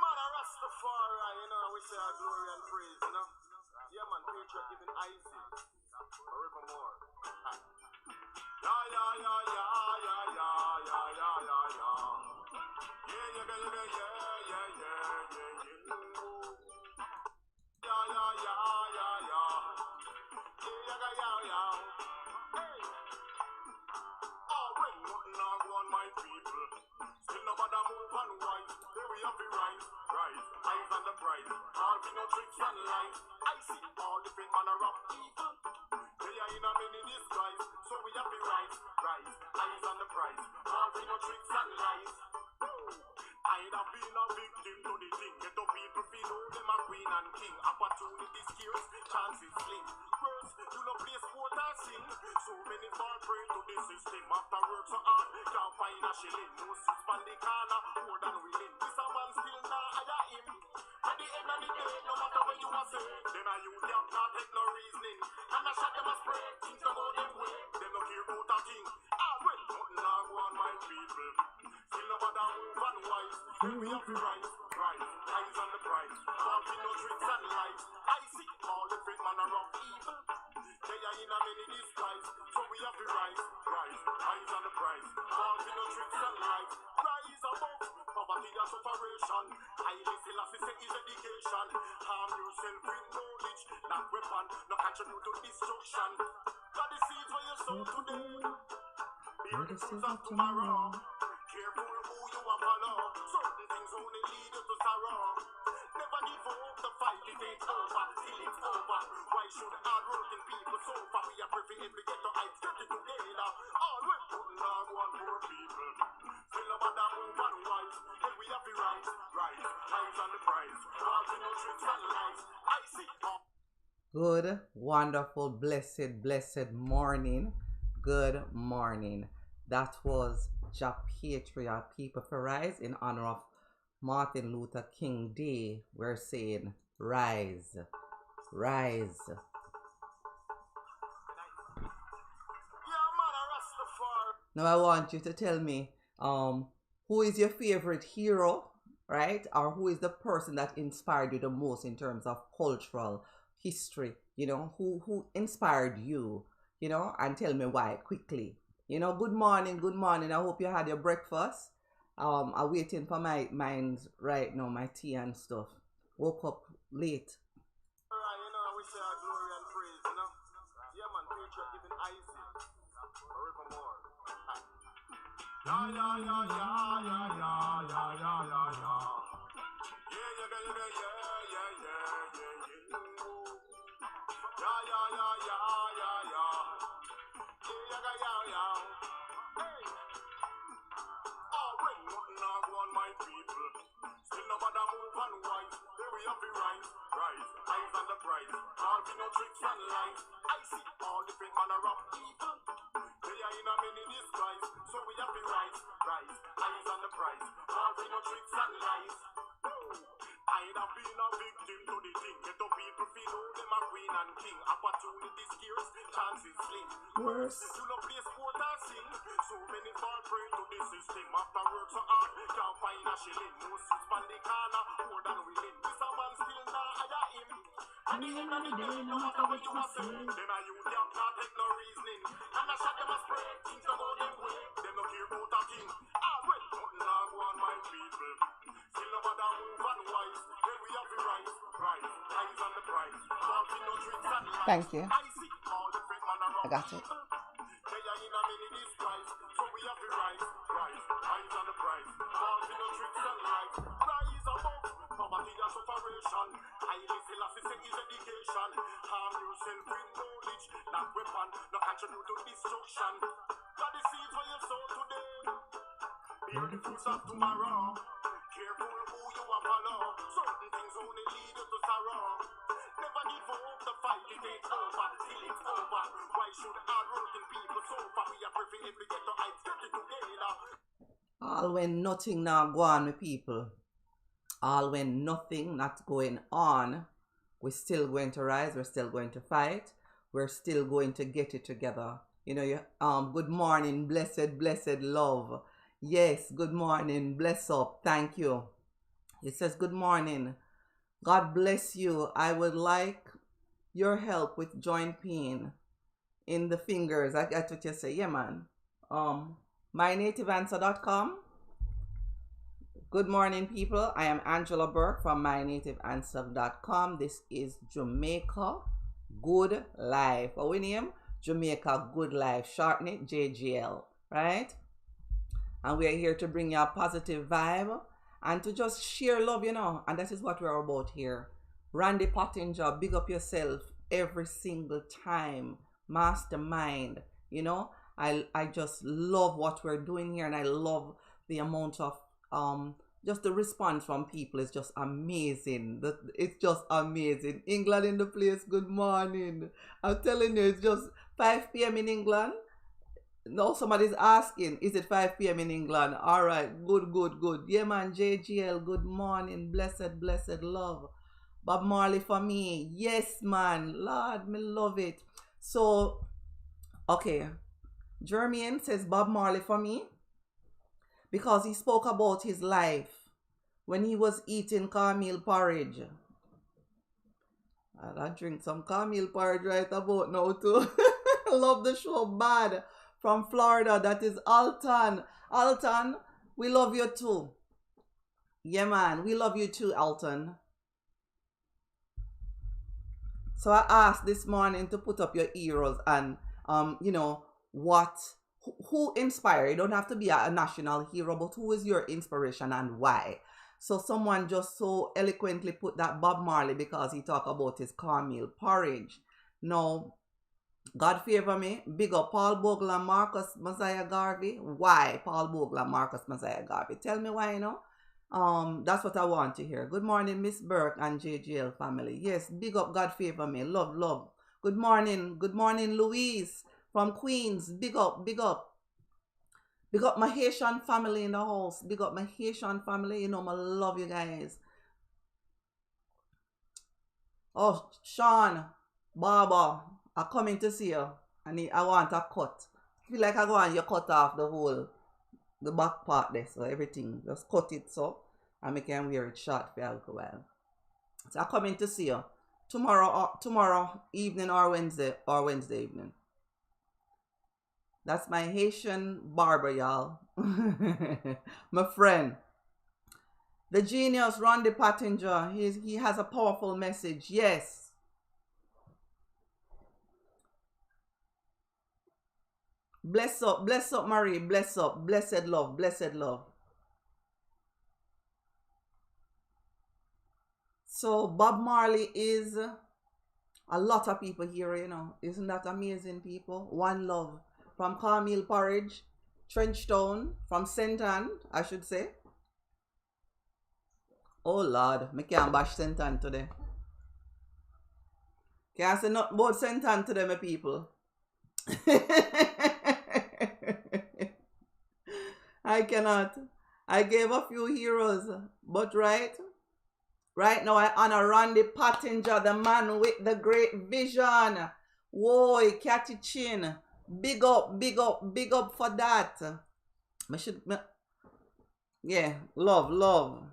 man, a Rastafari, you know, we say our glory and praise, you know. Yeah, man, patriot giving icy. Forevermore. Yeah, yeah, yeah, yeah, yeah, yeah, yeah, yeah, yeah, yeah. Yeah, yeah, yeah, yeah, yeah, yeah, yeah, yeah. Yeah, yeah, yeah, yeah, yeah. Yeah, yeah, yeah, yeah. Hey. Oh, when nothing I want my people. Still nobody move and wise. Here we have the rise, rise, eyes on the prize. All be no tricks and lies. I see all different manner of evil. They are in a many disguise. So we have the rise, rise, eyes on the prize. All be no tricks and lies. I'd have been a victim to the thing. Get the people feel all them a queen and king. Opportunity scarce, chances slim. Girls, you no play sport or sing. So many fall prey to the system. After work so hard, can't find a shilling. No sits on the corner, more than willing. This a man still not hire him. At the end of the day, no matter what you are saying, then a youth them not take no reasoning. And I shot them a spray, things go them way. Them no care about a thing. Ah, well, nothing I want my people. Still nobody move and wise. Here we have the rise, rise, eyes on the prize. All we no tricks and lies. I see all different manner of evil. They are in a many disguise. So we have the rise, rise, eyes on the prize. All we no tricks and lies. Rise above poverty and separation. I listen as say is education. Harm yourself with knowledge, not weapon, no contribute to destruction. God the seeds where you sow today. Bear the fruits of tomorrow. Careful who you are follow. Certain things only lead you to sorrow. Never give up the fight, it ain't over till it's over. Why should hard-working people suffer? We are prepared to get the heights, get it together. All we put now one more people. Still about that move and wise. Then we have the rise, rise, eyes on the prize. All we no tricks and lies. I see all. Good, wonderful, blessed, blessed morning. Good morning. That was Ja Patriot, People for Rise, in honor of Martin Luther King Day. We're saying rise, rise. Yeah, man, a Rastafari. Now I want you to tell me, who is your favorite hero, right? Or who is the person that inspired you the most in terms of cultural history? You know, who inspired you? You know, and tell me why quickly. You know, good morning, good morning. I hope you had your breakfast. I'm waiting for mine right now, my tea and stuff. Woke up late. Alright, you know, we say our glory and praise, you know. Yeah, man, patriot giving icy. Forevermore. Yeah, yeah, yeah, yeah, yeah, yeah, yeah, yeah, yeah, yeah. Yeah, yeah, yeah, yeah, yeah, yeah, yeah, yeah. Yeah, yeah, yeah, yeah, yeah, yeah. Yeah, yeah, yeah, yeah. Hey. Oh, when nothing I want my people. Still nobody move and wise. Here we have the rise, rise, eyes on the prize. All be no tricks and lies. I see all different manner of evil. They are in a many disguise. So we have the rise, rise, eyes on the prize. All be no tricks and lies. I'd have been a victim to the thing. Get the people feel all them a queen and king. Opportunity scarce, chances slim. Worse, you no play sport or sing. So many fall prey to the system. After work so hard, can't find a shilling. No sits on the corner, more than willing. This a man still not hire him. At the end of the day, no matter what you are saying, then a youth them not take no reasoning. And I shot them a spray, things go them way. Them no care about a thing. Ah, well, nothing I want my people. Still nobody move and wise. Then we have the rise, rise, eyes on the prize. All we no tricks and lies. Thank you. I see all different manner of I got it. people. They are in a many disguise. So we have the rise, rise, eyes on the prize. All we no tricks and lies. Rise above poverty and separation. I listen as say is education. Harm yourself with knowledge, not weapon, no contribute to destruction. God the seeds where you sow today. Bear the fruits of tomorrow. Careful who you are follow. Certain things only lead you to sorrow. Never give up the fight, it ain't over till it's over. Why should hard-working people suffer? We are prepared to get the heights, get it together. All when nothing now go on with people. All when nothing not going on, we're still going to rise, we're still going to fight, we're still going to get it together. You know, good morning, blessed, blessed love. Yes, good morning. Bless up. Thank you. It says, good morning. God bless you. I would like your help with joint pain in the fingers. I got what you say. Yeah, man. MyNativeAnswer.com. Good morning, people. I am Angela Burke from MyNativeAnswer.com. This is Jamaica Good Life. What we name? Jamaica Good Life. Shorten it JGL, right? And we are here to bring you a positive vibe and to just share love, you know. And that is what we're about here. Randy Pottinger, big up yourself every single time. Mastermind, you know. I just love what we're doing here, and I love the amount of just the response from people is just amazing. It's just amazing. England in the place, good morning. I'm telling you, it's just 5 p.m. in England. No, somebody's asking, is it 5 p.m. in England? All right, good, good, good. Yeah, man, JGL, good morning. Blessed, blessed love. Bob Marley for me. Yes, man. Lord, me love it. So, okay. Jermaine says Bob Marley for me because he spoke about his life when he was eating cornmeal porridge. I drink some cornmeal porridge right about now too. Love the show. Bad. From Florida, that is Alton. Alton, we love you too. Yeah, man, we love you too, Alton. So I asked this morning to put up your heroes and, you know, who inspire? You don't have to be a national hero, but who is your inspiration and why? So someone just so eloquently put that Bob Marley because he talked about his cornmeal porridge. Now, God favor me. Big up Paul Bogle and Marcus Garvey. Why Paul Bogle and Marcus Garvey? Tell me why, you know. That's what I want to hear. Good morning, Miss Burke and JGL family. Yes, big up, God favor me. Love, love. Good morning, Louise from Queens. Big up, big up. Big up my Haitian family in the house. Big up my Haitian family. You know, I love you guys. Oh, Sean, Baba, I'm coming to see you. I want a cut. I feel like I go and you cut off the back part there, so everything. Just cut it so and I can wear it short for a while. So I'm coming to see you tomorrow evening or Wednesday evening. That's my Haitian barber, y'all. My friend. The genius Randy Pottinger. He has a powerful message. Yes. Bless up, Marie. Bless up. Blessed love, blessed love. So Bob Marley is a lot of people here, you know. Isn't that amazing, people? One love. From cornmeal porridge, Trenchtown, from St. Ann, I should say. Oh Lord, I can't bash St. Ann today. Can't say not about St. Ann today, my people. I cannot. I gave a few heroes, but right now I honor Randy Pottinger, the man with the great vision. Whoa, Catty Chin. Big up, big up, big up for that. Yeah, love, love.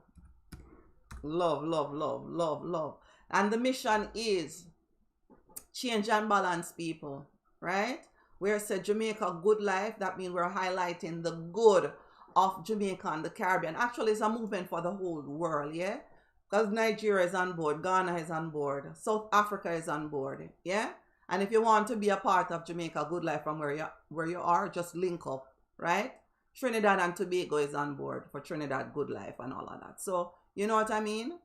Love, love, love, love, love. And the mission is change and balance, people, right? Where it said Jamaica Good Life, that means we're highlighting the good of Jamaica and the Caribbean. Actually, it's a movement for the whole world, yeah? Because Nigeria is on board, Ghana is on board, South Africa is on board, yeah? And if you want to be a part of Jamaica Good Life from where you are, just link up, right? Trinidad and Tobago is on board for Trinidad Good Life and all of that. So, you know what I mean?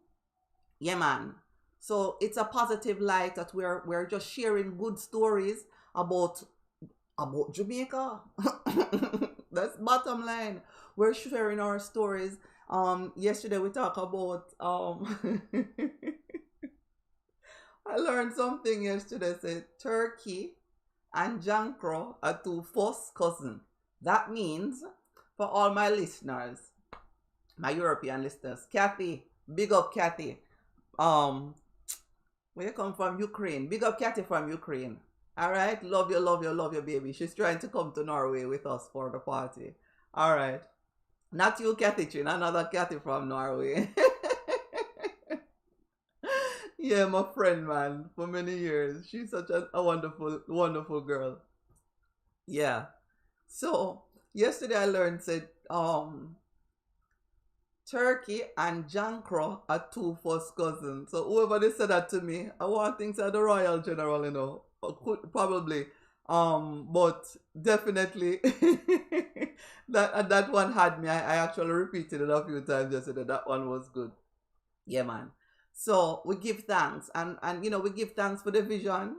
Yeah, man. So it's a positive light that we're just sharing good stories about Jamaica. That's bottom line. We're sharing our stories. Yesterday we talked about I learned something yesterday. Said Turkey and John Crowe are two first cousins. That means for all my listeners, my European listeners, Kathy, big up Kathy. Where you come from? Ukraine. Big up Kathy from Ukraine. All right, love you, love you, love you, baby. She's trying to come to Norway with us for the party. All right. Not you, Kathy Chin, another Kathy from Norway. Yeah, my friend, man, for many years. She's such a wonderful, wonderful girl. Yeah. So yesterday I learned said Turkey and John Crowe are two first cousins. So whoever they said that to me, I want things at the Royal General, you know. Could probably. But definitely that one had me. I actually repeated it a few times yesterday. That one was good. Yeah, man. So we give thanks and you know we give thanks for the vision.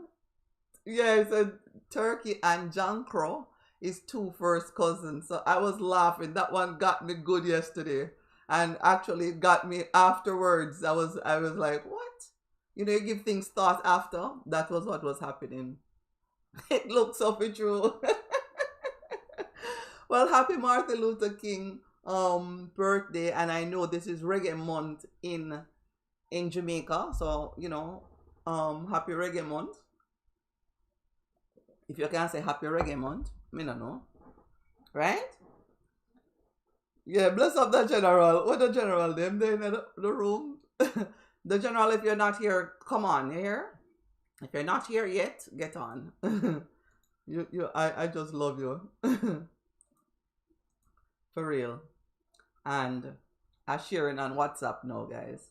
Yeah, so Turkey and John Crow is two first cousins. So I was laughing. That one got me good yesterday. And actually it got me afterwards. I was like, what? You know, you give things thought after. That was what was happening. It looks so true. Well, happy Martin Luther King birthday. And I know this is Reggae Month in Jamaica. So, you know, happy Reggae Month. If you can say happy Reggae Month, me no know. Right? Yeah, bless up the general. What the general? Them there in the room. The general, if you're not here, come on, you here? If you're not here yet, get on. I just love you. For real. And I'm sharing on WhatsApp now, guys.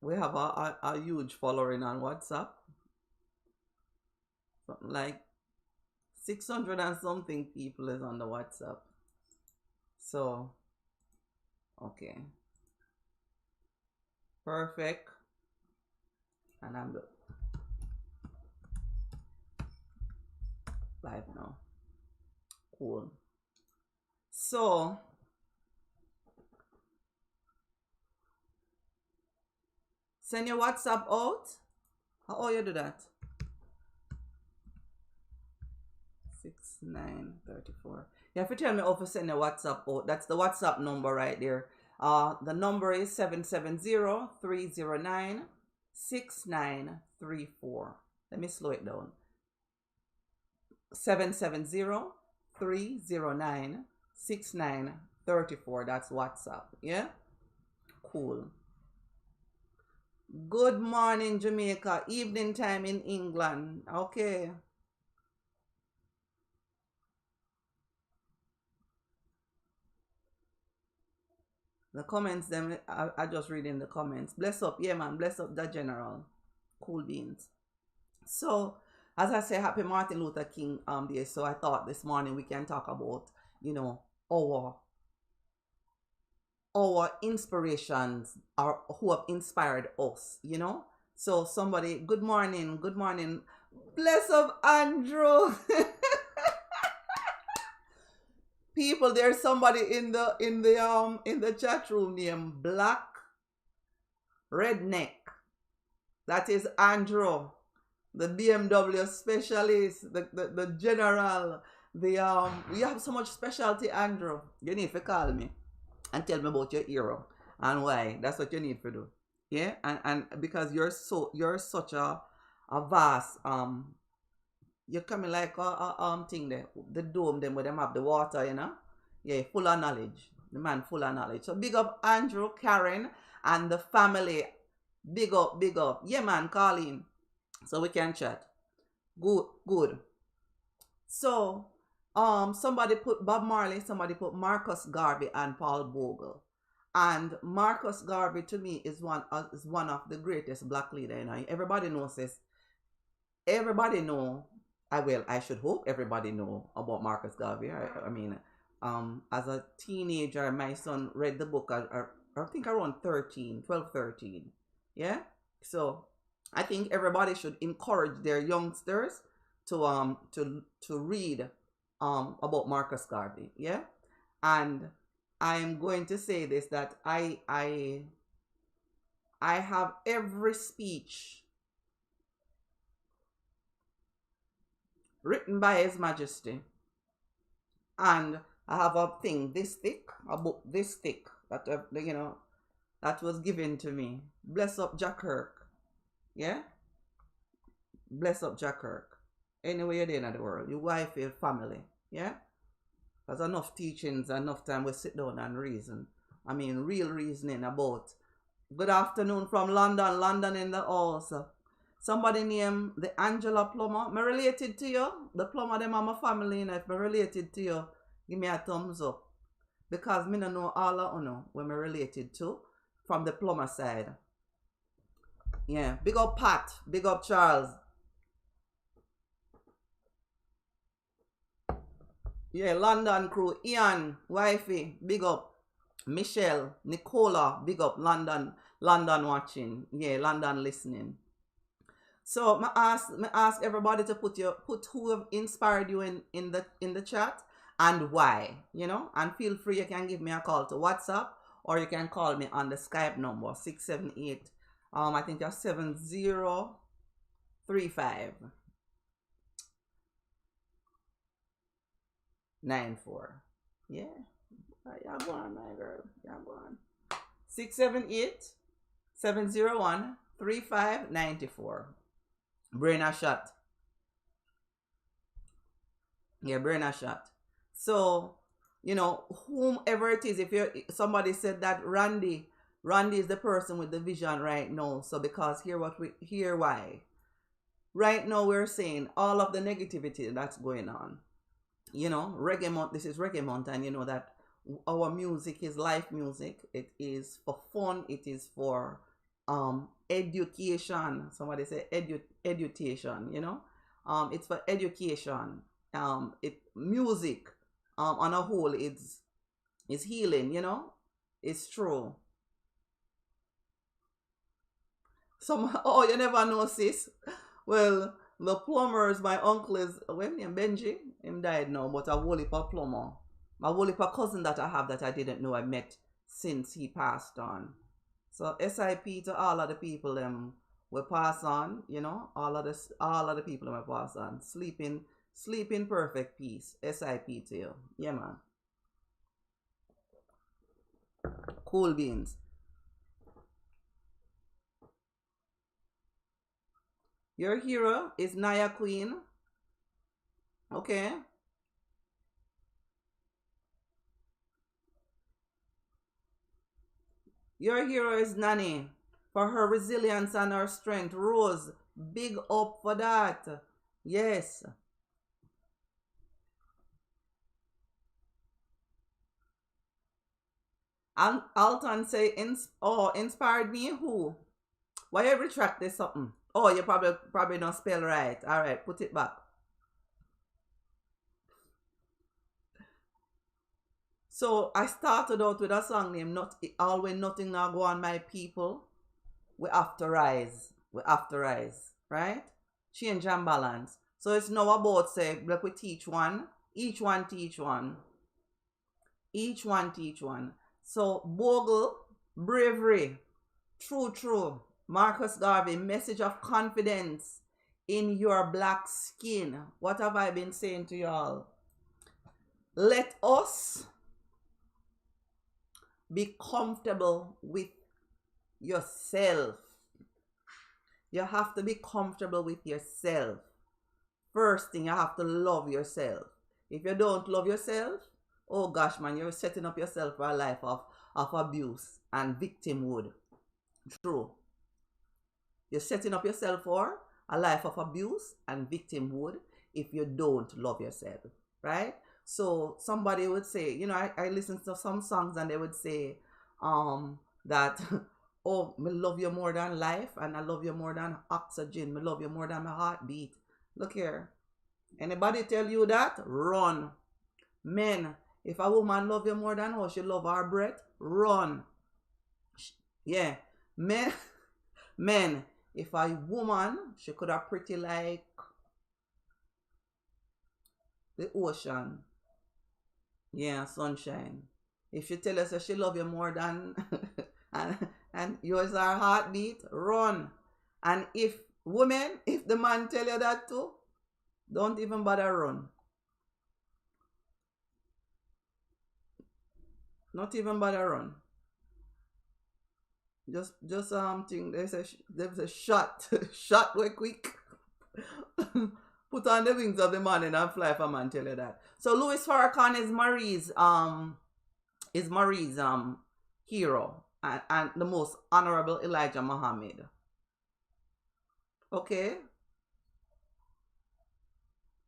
We have a huge following on WhatsApp. Something like 600 and something people is on the WhatsApp. So, okay. Perfect. And I'm live now. Cool. So, send your WhatsApp out. How you do that? 6934. You have to tell me how to send your WhatsApp out. That's the WhatsApp number right there. The number is 770-309-6934. Let me slow it down. 770-309-6934. That's WhatsApp. Yeah? Cool. Good morning, Jamaica. Evening time in England. Okay. The comments, them I just reading the comments. Bless up, yeah, man. Bless up the general. Cool beans. So, as I say, happy Martin Luther King Day. So I thought this morning we can talk about, you know, our inspirations, or who have inspired us, you know. So somebody, good morning, good morning. Bless up, Andrew. People, there's somebody in the chat room named Black Redneck. That is Andrew, the BMW specialist, the general. We have so much specialty, Andrew. You need to call me and tell me about your hero and why. That's what you need to do. Yeah, and because you're such a vast you're coming like a thing there, the dome them where them have the water, you know. Yeah, full of knowledge. The man full of knowledge. So big up Andrew, Karen, and the family. Big up, big up. Yeah, man, call in so we can chat. Good, good. So somebody put Bob Marley, somebody put Marcus Garvey and Paul Bogle. And Marcus Garvey to me is one of the greatest black leader. You know, everybody knows this. Everybody know. I should hope everybody know about Marcus Garvey. I mean, as a teenager, my son read the book. I think around 12, 13. Yeah. So I think everybody should encourage their youngsters to read about Marcus Garvey. Yeah. And I'm going to say this, that I have every speech written by His Majesty, and I have a thing this thick, a book this thick, that you know, that was given to me. Bless up Jack Kirk. Yeah. Bless up Jack Kirk. Anywhere you're in the world, your wife, your family. Yeah. There's enough teachings, enough time we sit down and reason. I mean, real reasoning about. Good afternoon from London. London in the house. Somebody named the Angela Plumber. Me related to you. The plumber, them are my family. And if me related to you, give me a thumbs up. Because me don't know all of you when me related to from the plumber side. Yeah. Big up Pat. Big up Charles. Yeah, London crew. Ian, wifey, big up. Michelle, Nicola, big up. London watching. Yeah, London listening. So I ask everybody to put who have inspired you in the chat and why, and feel free, you can give me a call to WhatsApp or you can call me on the Skype number 678 I think you're 7035 94. Yeah. You're going, my girl. You're going. 678 701 3594. Brain a shot. Yeah, brain a shot. So, whomever it is, if somebody said that Randy is the person with the vision right now. So because hear why. Right now we're saying all of the negativity that's going on. Reggae Month, this is Reggae Month, and you know that our music is life music. It is for fun, it is for education. Somebody say education, it's for education. Music on a whole is healing, it's true. You never know, sis. Well, the plumber is my uncle is Benji. Him died now, but a whole heap of plumber. My whole heap of cousin that I have that I didn't know I met since he passed on. So SIP to all of the people we pass on, all of the people we pass on. Sleep in perfect peace. SIP to you. Yeah, man. Cool beans. Your hero is Naya Queen. Okay. Your hero is Nani for her resilience and her strength. Rose, big up for that. Yes. And Alton say, inspired me who? Why you retract this something? Oh, you probably don't spell right. All right, put it back. So I started out with a song named Always Nothing Now Go On My People. We have to rise. We have to rise. Right? Change and balance. So it's now about say, like we teach one. Each one teach one. Each one teach one. So Bogle, bravery. True. Marcus Garvey, message of confidence in your black skin. What have I been saying to y'all? Let us be comfortable with yourself. You have to be comfortable with yourself. First thing, you have to love yourself. If you don't love yourself, oh gosh, man, you're setting up yourself for a life of abuse and victimhood. True. You're setting up yourself for a life of abuse and victimhood if you don't love yourself, right? So somebody would say, I listen to some songs and they would say that, oh, me love you more than life and I love you more than oxygen. Me love you more than my heartbeat. Look here. Anybody tell you that? Run. Men, if a woman love you more than how she love her breath, run. Yeah. Men, if a woman, she could have pretty like the ocean. Yeah, sunshine. If she tell us that she love you more than and yours are heartbeat, run. And if the man tell you that too, don't even bother run. Not even bother run. Just think there's a shot way quick. Put on the wings of the morning and fly for man, tell you that. So Louis Farrakhan is Marie's hero and the most honorable Elijah Muhammad. Okay?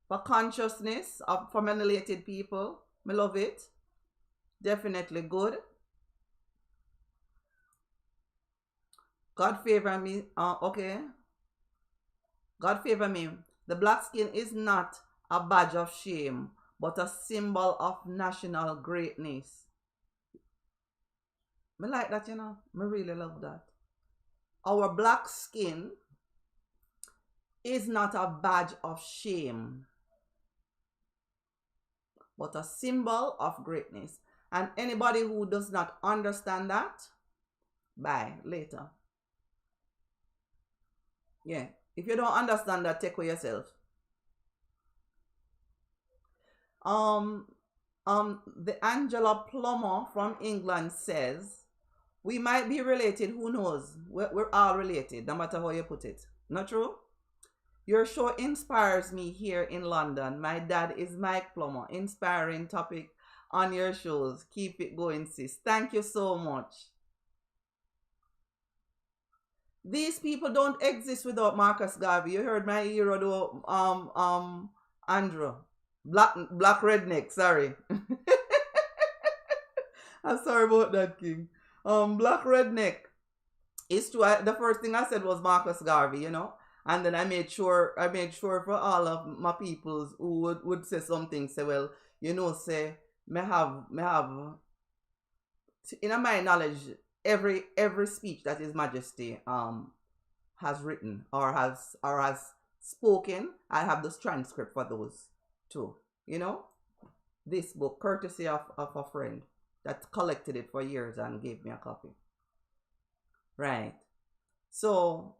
For consciousness of for melanated people. Me love it. Definitely good. God favor me. Okay. God favor me. The black skin is not a badge of shame, but a symbol of national greatness. Me like that, you know. Me really love that. Our black skin is not a badge of shame, but a symbol of greatness. And anybody who does not understand that, bye, later. Yeah. If you don't understand that, take with yourself. The Angela Plummer from England says, we might be related, who knows? We're all related, no matter how you put it. Not true? Your show inspires me here in London. My dad is Mike Plummer. Inspiring topic on your shows. Keep it going, sis. Thank you so much. These people don't exist without Marcus Garvey. You heard my hero though, Andrew. Black redneck, sorry. I'm sorry about that, King. Black redneck. It's true. The first thing I said was Marcus Garvey, you know. And then I made sure for all of my peoples who would say something, say, well, you know, say, me have in my knowledge, every speech that His Majesty has written or has spoken, I have this transcript for those too. You know, this book, courtesy of a friend that collected it for years and gave me a copy. Right. So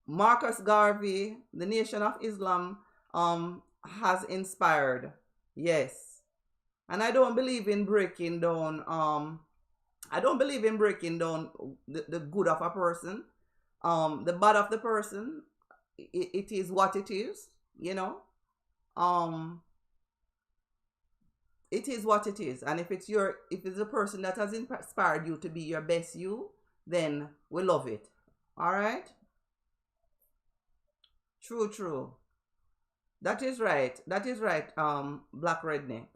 Marcus Garvey, the Nation of Islam, has inspired. Yes. And I don't believe in breaking down the good of a person, the bad of the person. It is what it is, you know. It is what it is. And if it's a person that has inspired you to be your best you, then we love it. All right? True. That is right. Black redneck.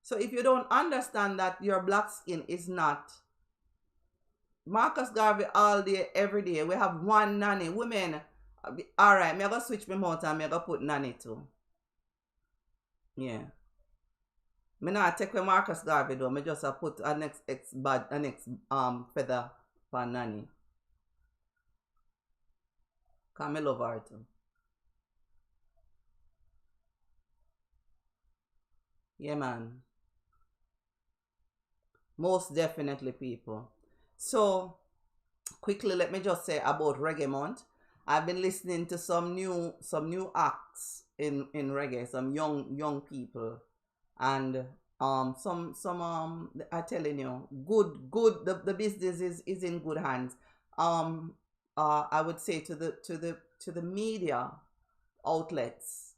So if you don't understand that your black skin is not Marcus Garvey all day, every day, we have one nanny. Women, all right, I'm going to switch my mouth and I'm going to put nanny too. Yeah. I not take away Marcus Garvey though. I just put a next feather for nanny. Because I love her too. Yeah, man. Most definitely, people. So, quickly, let me just say about Reggae Month. I've been listening to some new acts in reggae, some young people, and some I'm telling you, good. The business is in good hands. I would say to the media outlets,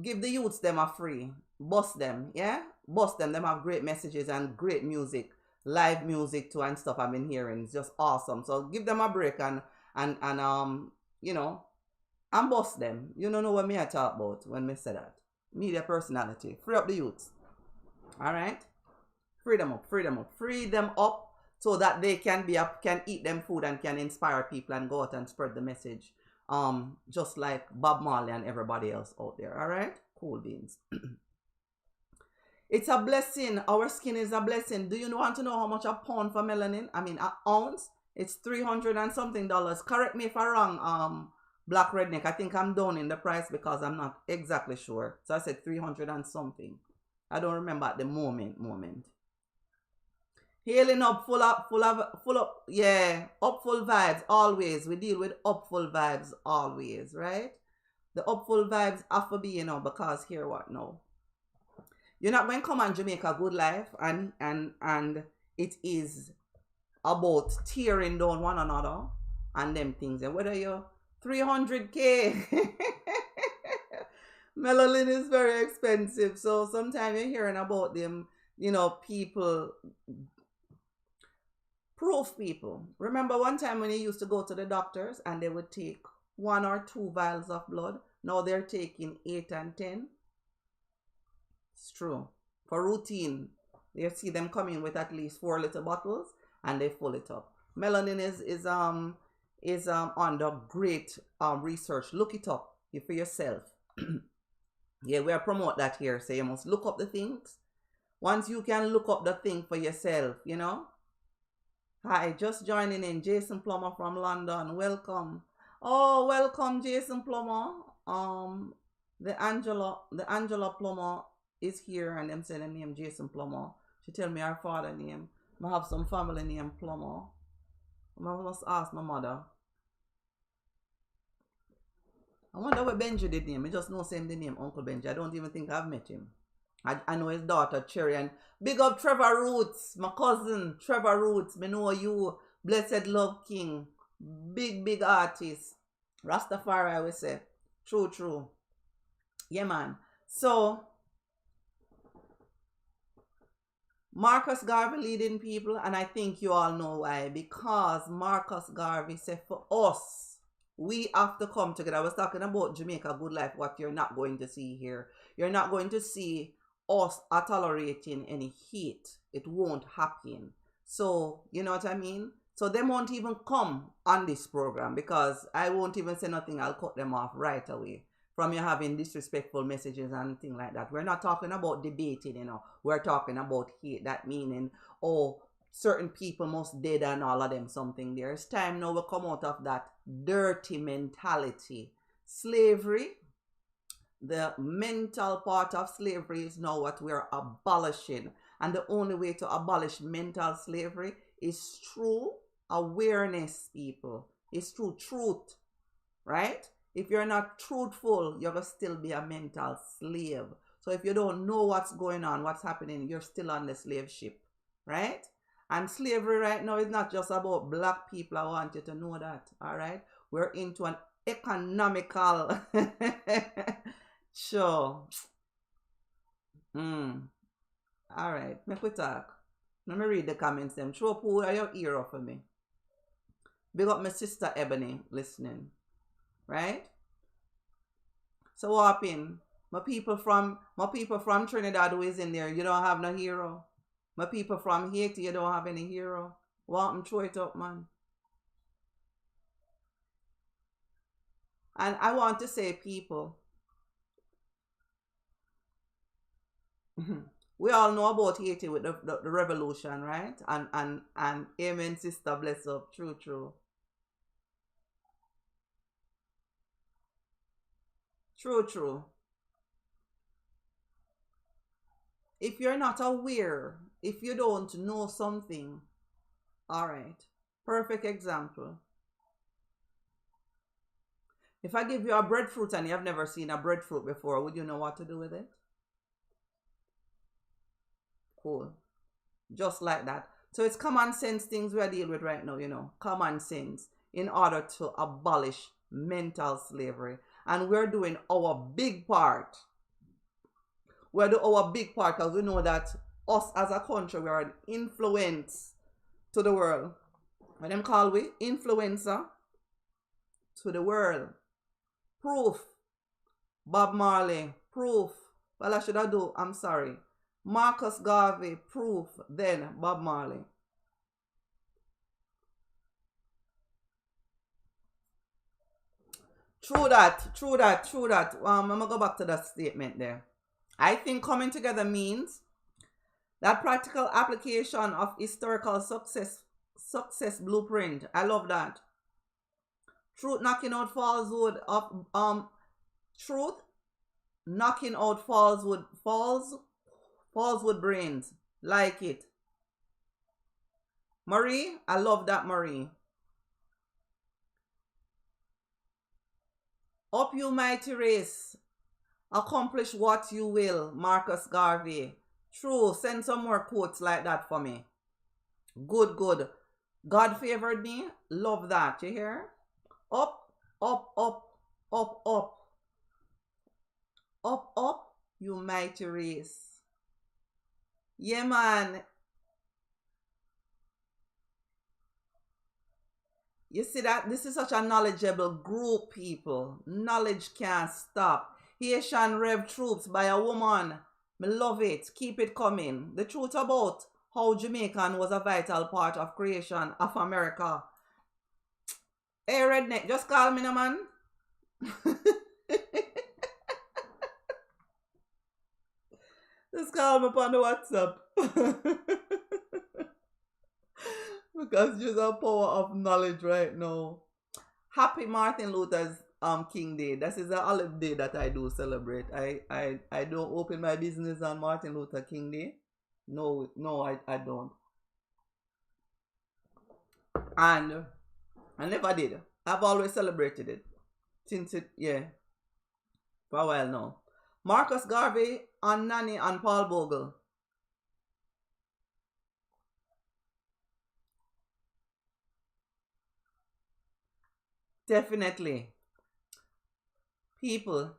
give the youths them a free, bust them, yeah, bust them. Them have great messages and great music, live music too and stuff. I've been hearing, it's just awesome. So give them a break and you know, and bust them. You don't know what me I talk about when me say that. Media personality, free up the youths. All right, free them up, so that they can eat them food and can inspire people and go out and spread the message. Just like Bob Marley and everybody else out there. All right, cool beans. It's a blessing. Our skin is a blessing. Do you want to know how much a pound for melanin? I mean, an ounce. It's $300 and something. Correct me if I'm wrong. Black redneck. I think I'm down in the price because I'm not exactly sure. So I said 300 and something. I don't remember at the moment. Healing up, full up, yeah, upful vibes always. We deal with upful vibes always, right? The upful vibes have to be, you know, because hear what now? You're not going to come on Jamaica Good Life and it is about tearing down one another and them things. And whether you 300K. Melanin is very expensive. So sometimes you're hearing about them, people, proof people. Remember one time when you used to go to the doctors and they would take 1 or 2 vials of blood? Now they're taking 8 and 10. It's true. For routine, you see them coming with at least 4 little bottles and they fill it up. Melanin is under great research. Look it up for yourself. Yeah, we are promote that here. So you must look up the things. Once you can look up the thing for yourself, Hi, just joining in. Jason Plummer from London. Welcome. Oh, welcome, Jason Plummer. The Angela Plummer is here, and them say the name Jason Plummer. She tell me her father name. I have some family name Plummer. I must ask my mother. I wonder what Benji did name. I just know same the name Uncle Benji. I don't even think I've met him. I know his daughter Cherry, and big up Trevor Roots, my cousin Trevor Roots. Me know you, Blessed Love King, big artist. Rastafari, I will say. True. Yeah, man. So Marcus Garvey leading people, and I think you all know why. Because Marcus Garvey said for us, we have to come together. I was talking about Jamaica Good Life, what you're not going to see here. You're not going to see us are tolerating any hate. It won't happen. So, you know what I mean? So they won't even come on this program because I won't even say nothing. I'll cut them off right away from you having disrespectful messages and things like that. We're not talking about debating, We're talking about hate. That meaning, certain people must dead and all of them something. There's time now we come out of that dirty mentality. Slavery, the mental part of slavery is now what we're abolishing. And the only way to abolish mental slavery is through awareness, people. It's through truth, right? If you're not truthful, you're going to still be a mental slave. So if you don't know what's going on, what's happening, you're still on the slave ship, right? And slavery right now is not just about black people. I want you to know that, all right? We're into an economical... Sure. All right, make we talk. Let me read the comments them. Show up who are your hero for me. Big up my sister Ebony listening. Right? So what happened? My people from Trinidad who is in there, you don't have no hero. My people from Haiti, you don't have any hero. Want them throw it up, man. And I want to say, people, we all know about Haiti with the revolution, right? And amen, sister, bless up. True. True. If you're not aware, if you don't know something, all right. Perfect example. If I give you a breadfruit and you have never seen a breadfruit before, would you know what to do with it? Cool. Just like that. So it's common sense things we're dealing with right now, common sense in order to abolish mental slavery. And we're doing our big part. We're doing our big part because we know that us as a country, we are an influence to the world. What them call we? Influencer to the world. Proof. Bob Marley. Proof. Well, I should have do. I'm sorry. Marcus Garvey. Proof. Then Bob Marley. True that. I'm going to go back to that statement there. I think coming together means that practical application of historical success blueprint. I love that. Truth knocking out falsehood of truth knocking out falsehood brains. Like it. Marie, I love that, Marie. Up you mighty race. Accomplish what you will, Marcus Garvey. True, send some more quotes like that for me. Good. God favored me. Love that, you hear? Up Up, up, up, up, up, up, you mighty race. Yeah, man. You see that? This is such a knowledgeable group, people. Knowledge can't stop. Haitian Rev Troops by a woman. Me love it. Keep it coming. The truth about how Jamaican was a vital part of creation of America. Hey, redneck, just call me, no man. Just call me upon the WhatsApp. Because you're the power of knowledge right now. Happy Martin Luther's King Day. This is a olive day that I do celebrate. I don't open my business on Martin Luther King Day. No, I don't. And I never did. I've always celebrated it. Since it, yeah, for a while now. Marcus Garvey and Nanny and Paul Bogle. Definitely. People,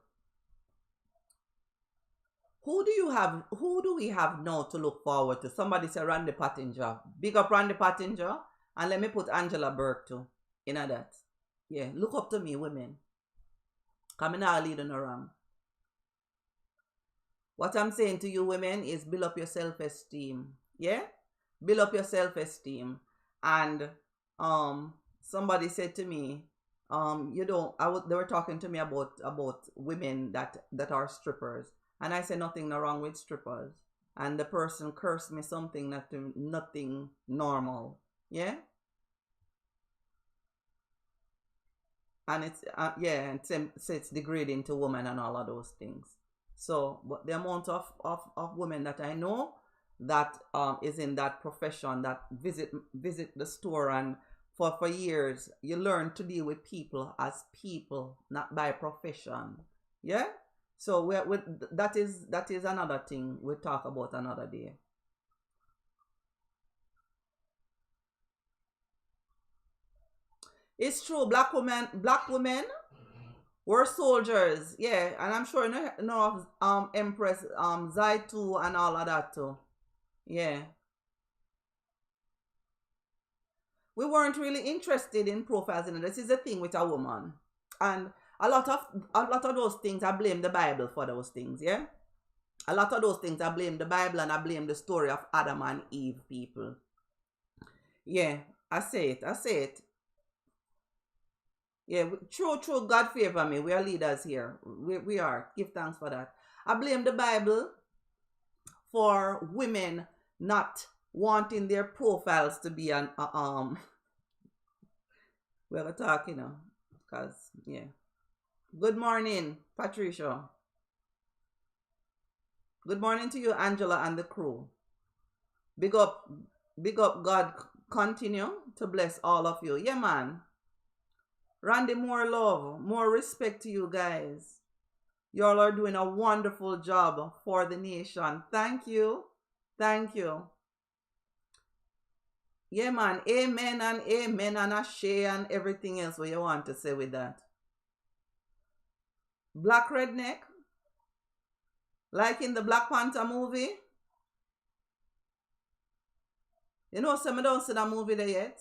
who do we have now to look forward to? Somebody say Randy Pottinger. Big up Randy Pottinger. And let me put Angela Burke too. In that. Yeah, look up to me, women. Come in, I'll lead on around. What I'm saying to you, women, is build up your self-esteem. Yeah? Build up your self-esteem. And somebody said to me, they were talking to me about women that are strippers. And I said nothing wrong with strippers. And the person cursed me something nothing normal. Yeah? And it's it's degrading to women and all of those things. So but the amount of women that I know that is in that profession, that visit the store, and for years you learn to deal with people as people, not by profession. Yeah. So that is another thing we'll talk about another day. It's true. Black women were soldiers. Yeah, and I'm sure you know of Empress Zaitu and all of that too. Yeah. We weren't really interested in profiles. This is the thing with a woman. And a lot of those things, I blame the Bible for those things, yeah? A lot of those things, I blame the Bible, and I blame the story of Adam and Eve, people. Yeah, I say it. Yeah, true, God favor me. We are leaders here. We are. Give thanks for that. I blame the Bible for women not wanting their profiles to be an we're talking now, because yeah. Good morning, Patricia. Good morning to you, Angela, and the crew. Big up, God. Continue to bless all of you. Yeah, man. Randy, more love, more respect to you guys. Y'all are doing a wonderful job for the nation. Thank you. Yeah, man. Amen and ashe and everything else what you want to say with that. Black redneck, like in the Black Panther movie. You know, some don't see that movie there yet.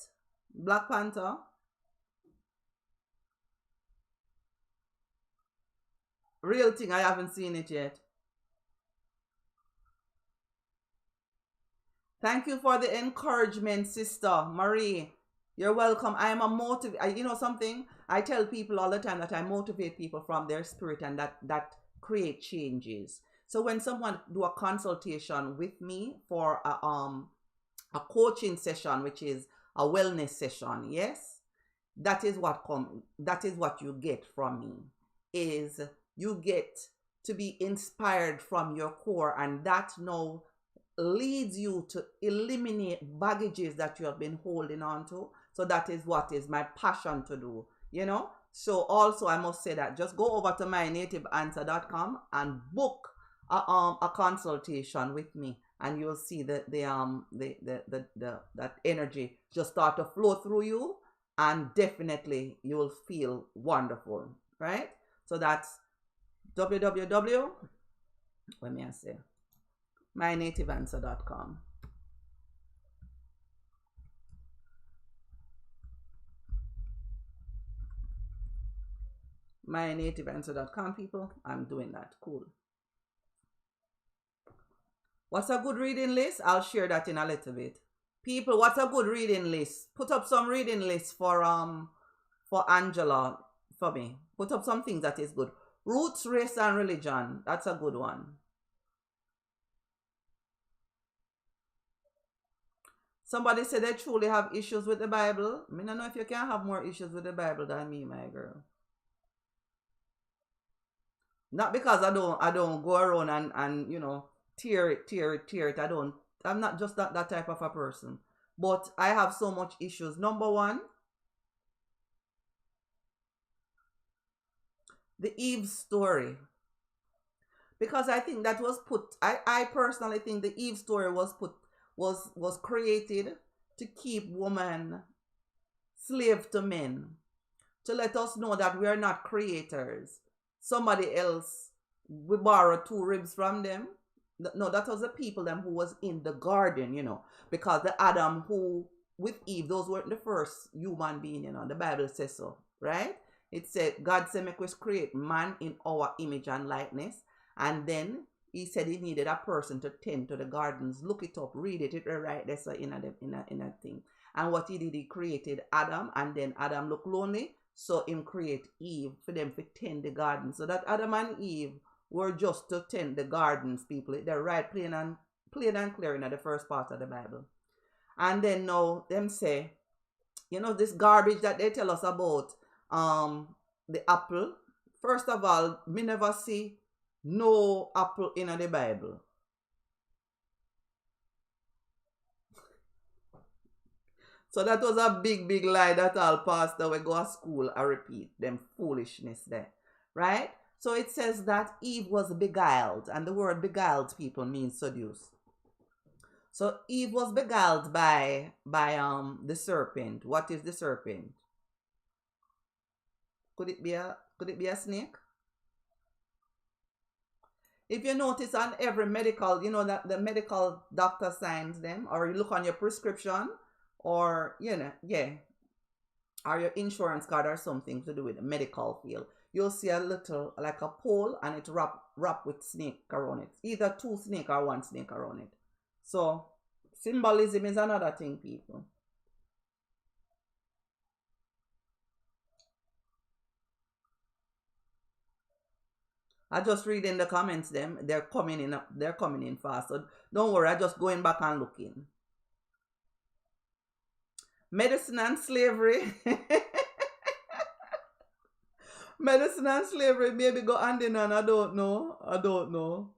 Black Panther. Real thing, I haven't seen it yet. Thank you for the encouragement, Sister Marie. You're welcome. I am a you know something? I tell people all the time that I motivate people from their spirit, and that create changes. So when someone do a consultation with me for a coaching session, which is a wellness session, yes, that is what you get from me. Is you get to be inspired from your core, and that now leads you to eliminate baggages that you have been holding on to. So that is what is my passion to do, you know. So also I must say that just go over to mynativeanswer.com and book a consultation with me, and you'll see that that energy just start to flow through you, and definitely you will feel wonderful, right? So that's www, let me say, mynativeanswer.com. mynativeanswer.com, people. I'm doing that. Cool. What's a good reading list? I'll share that in a little bit. People, what's a good reading list? Put up some reading lists for Angela for me. Put up some things that is good. Roots, Race, and Religion. That's a good one. Somebody said they truly have issues with the Bible. I don't know if you can have more issues with the Bible than me, my girl. Not because I don't go around and you know, tear it. I'm not just that type of a person. But I have so much issues. Number one, the Eve story. Because I think that was put, I personally think the Eve story was created to keep women slave to men, to let us know that we are not creators. Somebody else, we borrow 2 ribs from them. No, that was the people them who was in the garden, you know, because the Adam who with Eve, those weren't the first human being, you know. The Bible says so, right? It said God said make us create man in our image and likeness, and then he said he needed a person to tend to the gardens. Look it up, read it. It right there, so in a thing. And what he did, he created Adam, and then Adam looked lonely, so him create Eve for them to tend the garden. So that Adam and Eve were just to tend the gardens, people. They're right, plain and clear in the first part of the Bible. And then now them say, you know, this garbage that they tell us about the apple. First of all, me never see no apple in the Bible. So that was a big lie that all pastor we go to school and repeat them foolishness there, right? So it says that Eve was beguiled, and the word beguiled, people, means seduced. So Eve was beguiled by the serpent. What is the serpent? Could it be a snake? If you notice on every medical, you know that the medical doctor signs them, or you look on your prescription, or you know, yeah, or your insurance card or something to do with the medical field, you'll see a little, like a pole, and it wrap with snake around it. Either 2 snake or 1 snake around it. So symbolism is another thing, people. I just read in the comments them. They're coming in fast. So don't worry, I just going back and looking. Medicine and slavery. Medicine and slavery maybe go hand in hand. I don't know.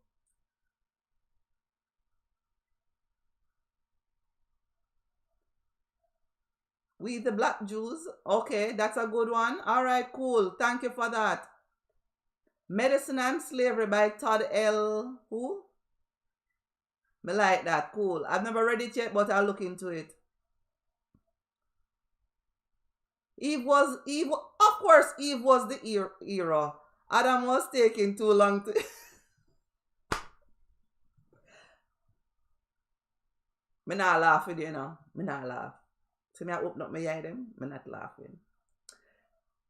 We the black Jews. Okay, that's a good one. All right, cool. Thank you for that. Medicine and Slavery by Todd L. Who? Me like that. Cool. I've never read it yet, but I'll look into it. Eve, of course, Eve was the era. Adam was taking too long to... Me not laughing, you know. Me not laugh. So me I open up my eye them. Me not laughing.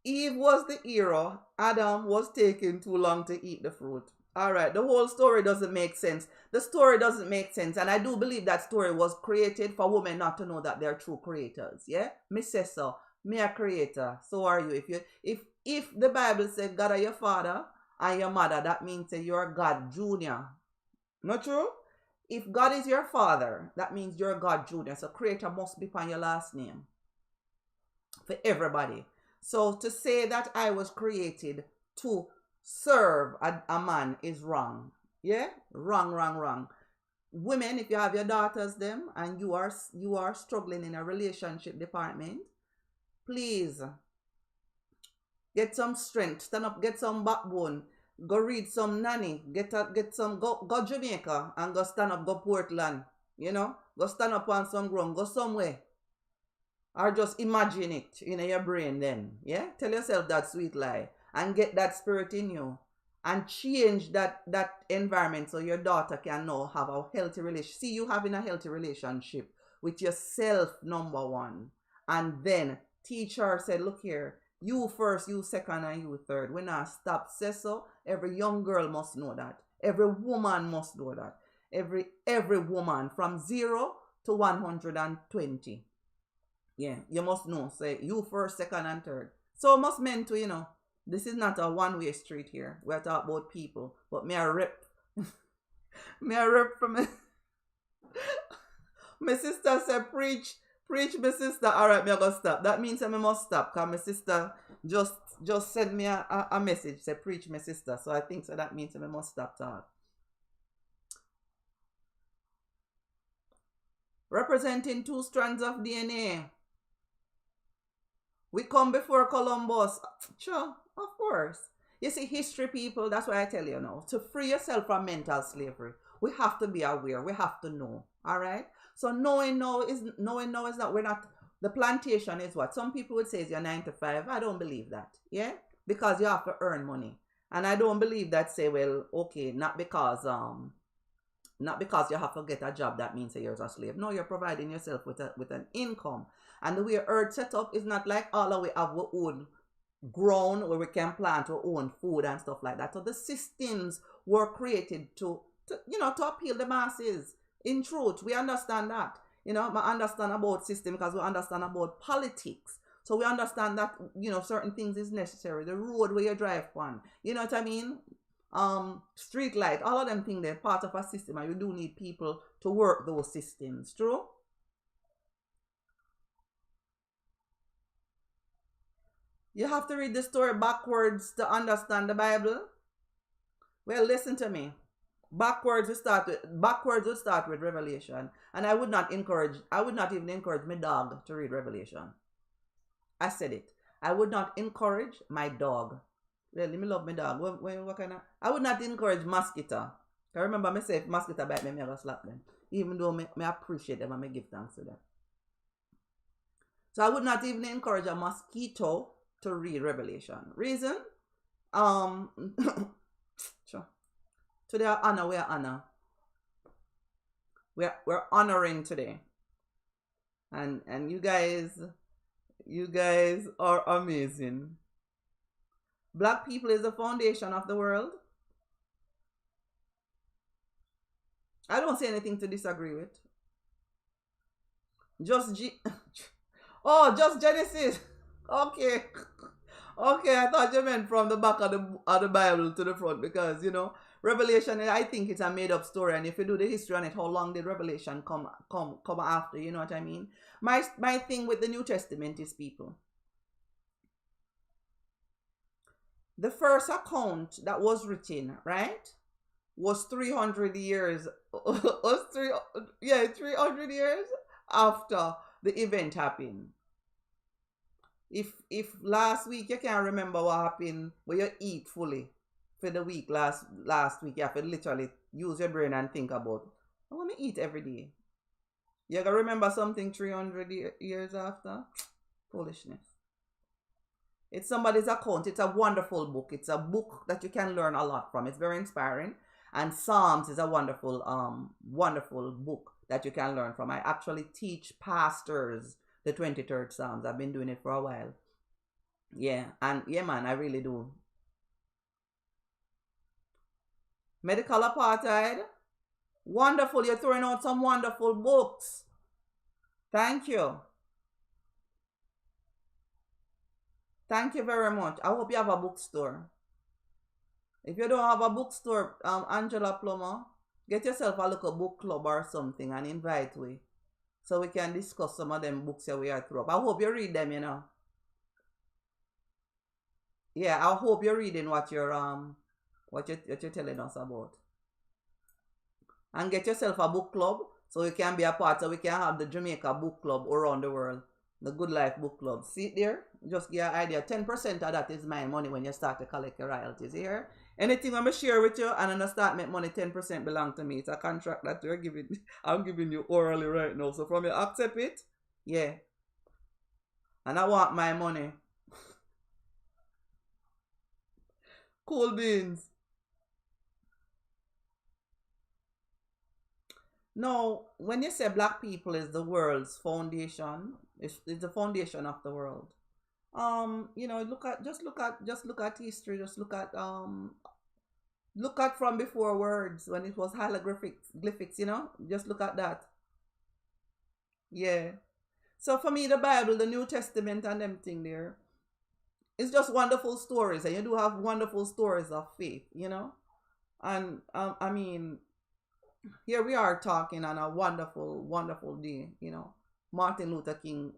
Eve was the hero. Adam was taking too long to eat the fruit. Alright, the whole story doesn't make sense. The story doesn't make sense. And I do believe that story was created for women not to know that they're true creators. Yeah? Me say so. Me a creator. So are you. If the Bible says God are your father and your mother, that means that you're God Junior. Not true? If God is your father, that means you're God Junior. So creator must be on your last name. For everybody. So to say that I was created to serve a man is wrong. Yeah? Wrong. Women, if you have your daughters them and you are struggling in a relationship department, please get some strength, stand up, get some backbone, go read some nanny, go Jamaica and go stand up, go Portland, you know, go stand up on some ground, go somewhere. or just imagine it in your brain then. Yeah? Tell yourself that sweet lie and get that spirit in you and change that environment so your daughter can now have a healthy relationship. See you having a healthy relationship with yourself, number one. And then teach her, say, look here, you first, you second, and you third. When I stop, say so, every young girl must know that. Every woman must know that. Every woman from 0 to 120. Yeah, you must know. Say you first, second, and third. So must men too, This is not a one-way street here. We're talking about people. But me I rep. Me I rep from me. My sister said preach, my sister. Alright, me I gonna stop. That means I must stop. Because my sister just sent me a message. Say preach, my sister. So I think so that means I must stop talk. Representing 2 strands of DNA. We come before Columbus. Sure, of course. You see, history, people, that's why I tell you now. To free yourself from mental slavery, we have to be aware. We have to know. All right? So knowing now is not, we're not, the plantation is what? Some people would say is your 9 to 5. I don't believe that. Yeah? Because you have to earn money. And I don't believe that say, well, okay, not because you have to get a job, that means that you're a slave. No, you're providing yourself with an income. And the way earth set up is not like all of we have our own ground where we can plant our own food and stuff like that. So the systems were created to appeal the masses. In truth, we understand that. We understand about system because we understand about politics. So we understand that, certain things is necessary. The road where you drive on, you know what I mean? Street light, all of them things, they're part of a system, and you do need people to work those systems. True? You have to read the story backwards to understand the Bible. Well, listen to me. Backwards would start with Revelation. And I would not even encourage my dog to read Revelation. I said it. I would not encourage my dog. Really, me love my dog. What kind of? I would not encourage mosquito. I remember me say if mosquito bite me, I go slap them. Even though me appreciate them and me give thanks to them. So I would not even encourage a mosquito to read Revelation. Reason? Sure. Today I honor, we honor. We're honoring today. And you guys are amazing. Black people is the foundation of the world. I don't say anything to disagree with. Just Genesis. Okay. Okay, I thought you meant from the back of the Bible to the front because, Revelation, I think it's a made-up story. And if you do the history on it, how long did Revelation come after? You know what I mean? My thing with the New Testament is, people, the first account that was written, right, was 300 years, 300 years after the event happened. If last week you can't remember what happened, but you eat fully for the week last week, you have to literally use your brain and think about, I want to eat every day. You gotta remember something 300 years after? Foolishness. It's somebody's account. It's a wonderful book. It's a book that you can learn a lot from. It's very inspiring. And Psalms is a wonderful book that you can learn from. I actually teach pastors the 23rd Psalms. I've been doing it for a while. Yeah, and yeah, man, I really do. Medical apartheid. Wonderful. You're throwing out some wonderful books. Thank you. Thank you very much. I hope you have a bookstore. If you don't have a bookstore, Angela Plummer, get yourself a little book club or something and invite me, so we can discuss some of them books that we are through. I hope you read them, Yeah, I hope you're reading what you're telling us about. And get yourself a book club so you can be a part, so we can have the Jamaica book club around the world. The Good Life book club. See it there? Just give you an idea. 10% of that is my money when you start to collect your royalties here. Anything I'm going to share with you and I start make money, 10% belong to me. It's a contract that I'm giving you orally right now. So from you accept it, yeah. And I want my money. Cool beans. No, when you say black people is the world's foundation, it's the foundation of the world. Look at just look at history, just look at from before words when it was hieroglyphics, just look at that. Yeah. So for me, the Bible, the New Testament, and them thing there, it's just wonderful stories, and you do have wonderful stories of faith. And I mean, here we are talking on a wonderful, wonderful day, Martin Luther King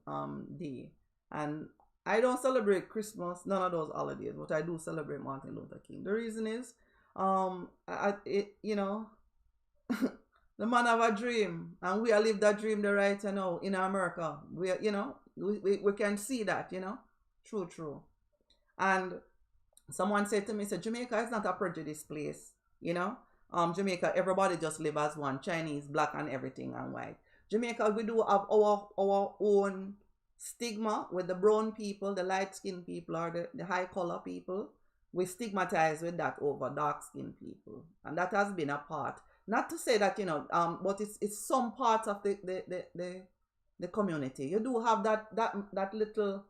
Day, and I don't celebrate Christmas, none of those holidays, but I do celebrate Martin Luther King. The reason is, the man have a dream, and we are live that dream the right now in America. We can see that. True, true. And someone said to me, said Jamaica is not a prejudice place. Jamaica, everybody just live as one, Chinese, black, and everything, and white. Jamaica, we do have our own stigma with the brown people, the light skinned people, or the high color people. We stigmatize with that over dark skinned people, and that has been a part. Not to say that but it's some part of the community. You do have that little,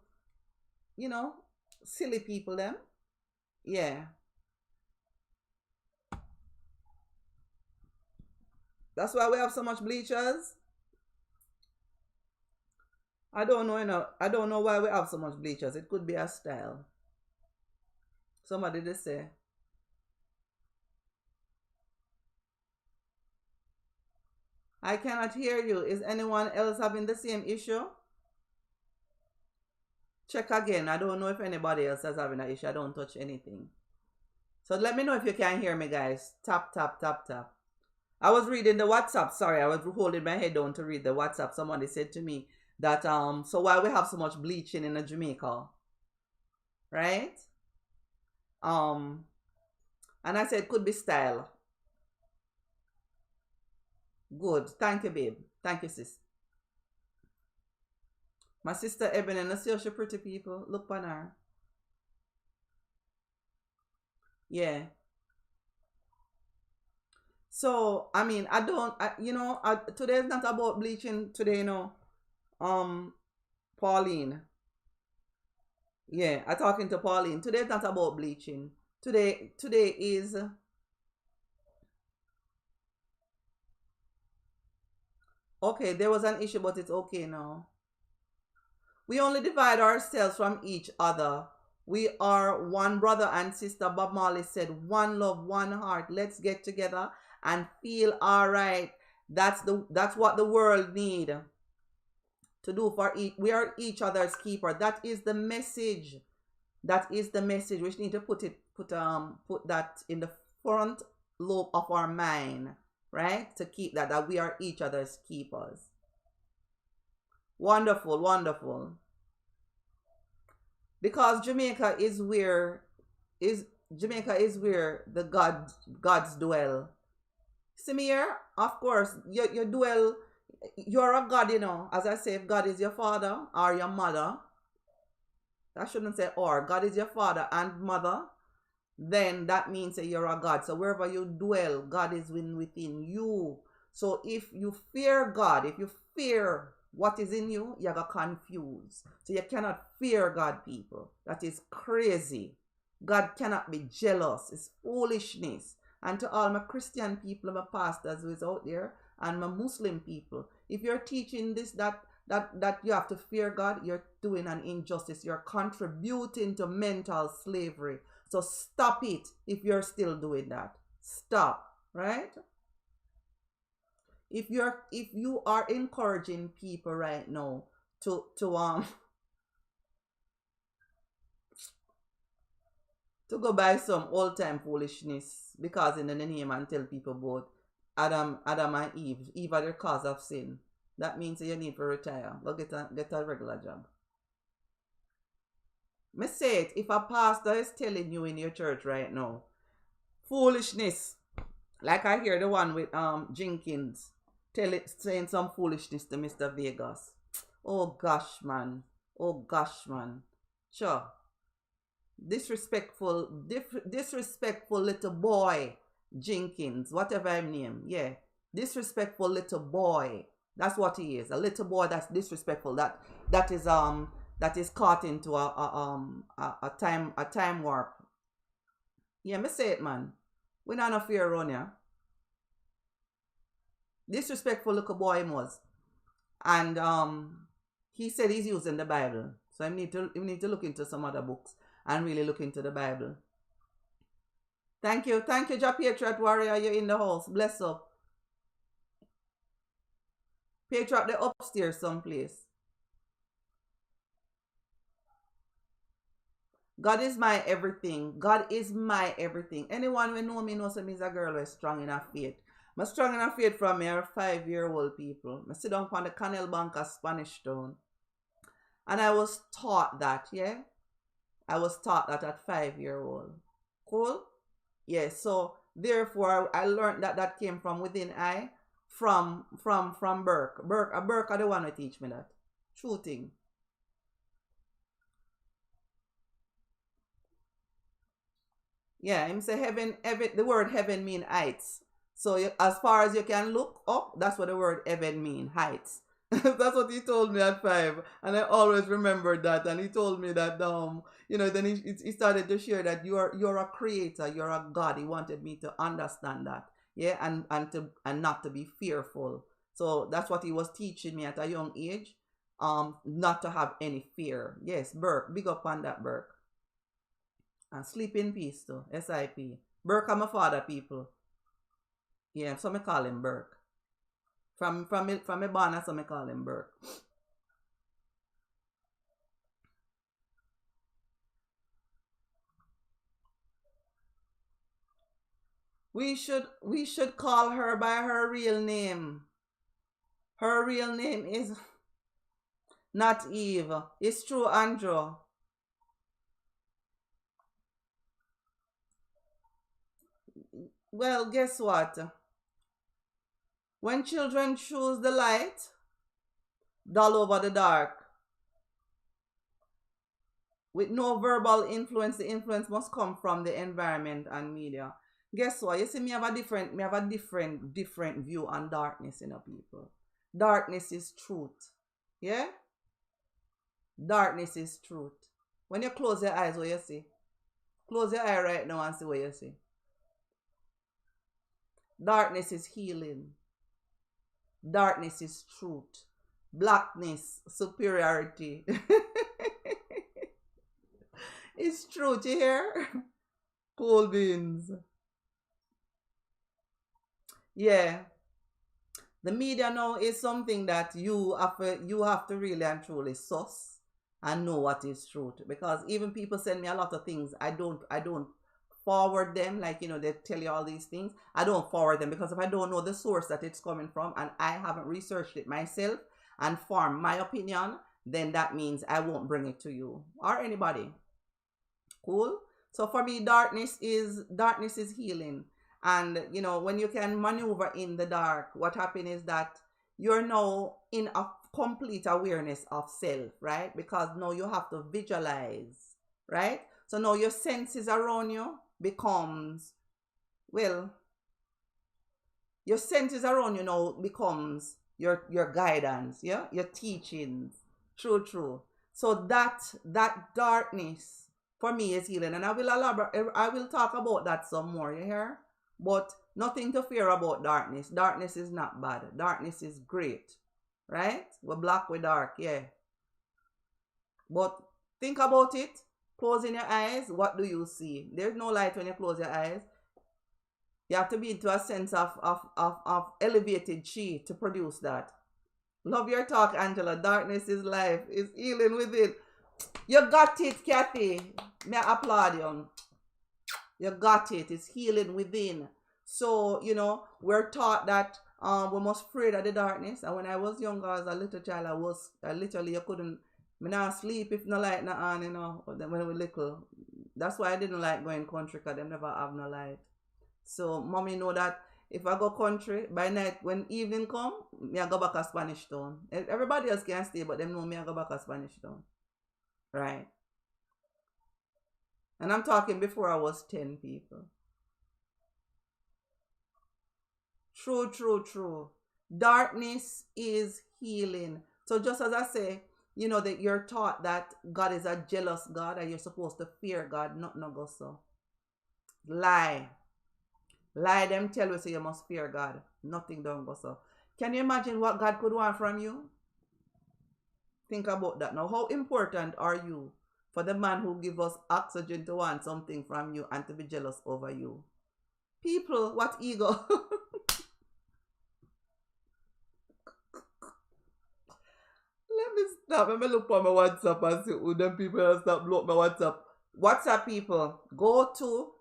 silly people them. Yeah, that's why we have so much bleachers. I don't know. I don't know why we have so much bleachers. It could be a style. Somebody did say. I cannot hear you. Is anyone else having the same issue? Check again. I don't know if anybody else is having an issue. I don't touch anything. So let me know if you can hear me, guys. Tap, tap, tap, tap. I was reading the WhatsApp. Sorry, I was holding my head down to read the WhatsApp. Somebody said to me that, so why we have so much bleaching in Jamaica, right? And I said, could be style. Good. Thank you, babe. Thank you, sis. My sister Ebony, and see how she pretty people. Look on her. Yeah. So, I mean, today is not about bleaching today, Pauline. Yeah, I'm talking to Pauline. Today is not about bleaching. Today is okay, there was an issue, but it's okay now. We only divide ourselves from each other. We are one brother and sister. Bob Marley said, one love, one heart. Let's get together and feel all right. That's what the world need to do for each. We are each other's keeper. That is the message. That is the message. We need to put that in the front lobe of our mind, right? To keep that we are each other's keepers. Wonderful, wonderful. Because Jamaica is where the gods dwell. See me here? Of course, you dwell. You're a god, As I say, if God is your father or your mother, I shouldn't say or. God is your father and mother, then that means that you're a god. So wherever you dwell, God is within you. So if you fear God, if you fear what is in you, you got confused. So you cannot fear God, people. That is crazy. God cannot be jealous. It's foolishness. And to all my Christian people, my pastors who is out there, and my Muslim people, if you're teaching this, that you have to fear God, you're doing an injustice. You're contributing to mental slavery. So stop it if you're still doing that. Stop, right? If you are encouraging people right now to go buy some old time foolishness because in the name and tell people about Adam and Eve are the cause of sin, that means you need to retire. Go get a regular job. Me say it, if a pastor is telling you in your church right now, foolishness, like I hear the one with Jenkins saying some foolishness to Mr. Vegas. Oh gosh, man. Oh gosh, man. Sure. Disrespectful little boy Jenkins, whatever his name. Yeah. Disrespectful little boy. That's what he is. A little boy that's disrespectful. That is caught into a time warp. Yeah, me say it, man. We not no fear around here. Disrespectful little boy he was. And he said he's using the Bible. So I need to look into some other books and really look into the Bible. Thank you. Thank you, Ja Patriot Warrior. You're in the house. Bless up. Patriot, the upstairs someplace. God is my everything. God is my everything. Anyone who know me knows me is a girl who is strong in her faith. I'm strong in her faith from me 5-year-old people. I sit down on the Canal Bank of Spanish Town. And I was taught that, yeah? I was taught that at 5-year-old. Cool? Yeah, so therefore I learned that came from within I from Burke. Burke are the one who teach me that. True thing. Yeah, him say heaven, the word heaven mean heights. So as far as you can look up, that's what the word heaven mean, heights. That's what he told me at 5, and I always remembered that. And he told me that then he started to share that you're a creator, you're a God. He wanted me to understand that, yeah, and not to be fearful. So that's what he was teaching me at a young age, not to have any fear. Yes, Burke, big up on that, Burke. And sleep in peace too. SIP. Burke are my father, people. Yeah, so me call him Burke. From me born, so me call him Burke. We should call her by her real name. Her real name is not Eve. It's true, Andrew. Well, guess what? When children choose the light, dull over the dark. With no verbal influence, the influence must come from the environment and media. Guess what? You see, me have a different view on darkness in people. Darkness is truth. Yeah? Darkness is truth. When you close your eyes, what you see? Close your eye right now and see what you see. Darkness is healing. Darkness is truth. Blackness, superiority. It's truth, you hear? Cool beans. Yeah. The media now is something that you have to really and truly suss and know what is truth. Because even people send me a lot of things. I don't forward them, like they tell you all these things. I don't forward them because if I don't know the source that it's coming from and I haven't researched it myself and formed my opinion, then that means I won't bring it to you or anybody. Cool. So for me, darkness is healing. And when you can maneuver in the dark, what happens is that you're now in a complete awareness of self, right? Because now you have to visualize, right? So now your senses around you becomes, well, your senses around you now becomes your guidance, yeah, your teachings. True. So that darkness for me is healing, and I will talk about that some more, you hear? But nothing to fear about darkness. Darkness is not bad. Darkness is great, right? We're black, we're dark, yeah. But think about it. Closing your eyes, what do you see? There's no light when you close your eyes. You have to be into a sense of elevated chi to produce that. Love your talk, Angela. Darkness is life. It's healing within. You got it, Kathy. May I applaud you? You got it. It's healing within. So, we're taught that we must afraid of the darkness. And when I was younger, as a little child, I literally couldn't, me not sleep if no light not on, when we were little. That's why I didn't like going country, because they never have no light. So, mommy know that if I go country, by night, when evening come, me I go back to Spanish Town. Everybody else can stay, but them know me I go back to Spanish Town. right? And I'm talking before I was 10 people. True, true, true. Darkness is healing. So just as I say, you know, that you're taught that God is a jealous God and you're supposed to fear God, not no go so. Lie. Lie them tell you say you must fear God. Nothing don't go so. Can you imagine what God could want from you? Think about that. Now, how important are you for the man who gives us oxygen to want something from you and to be jealous over you? People, what ego? Let me stop. Let me look for my WhatsApp and see who them people that stop block my WhatsApp. WhatsApp people, go to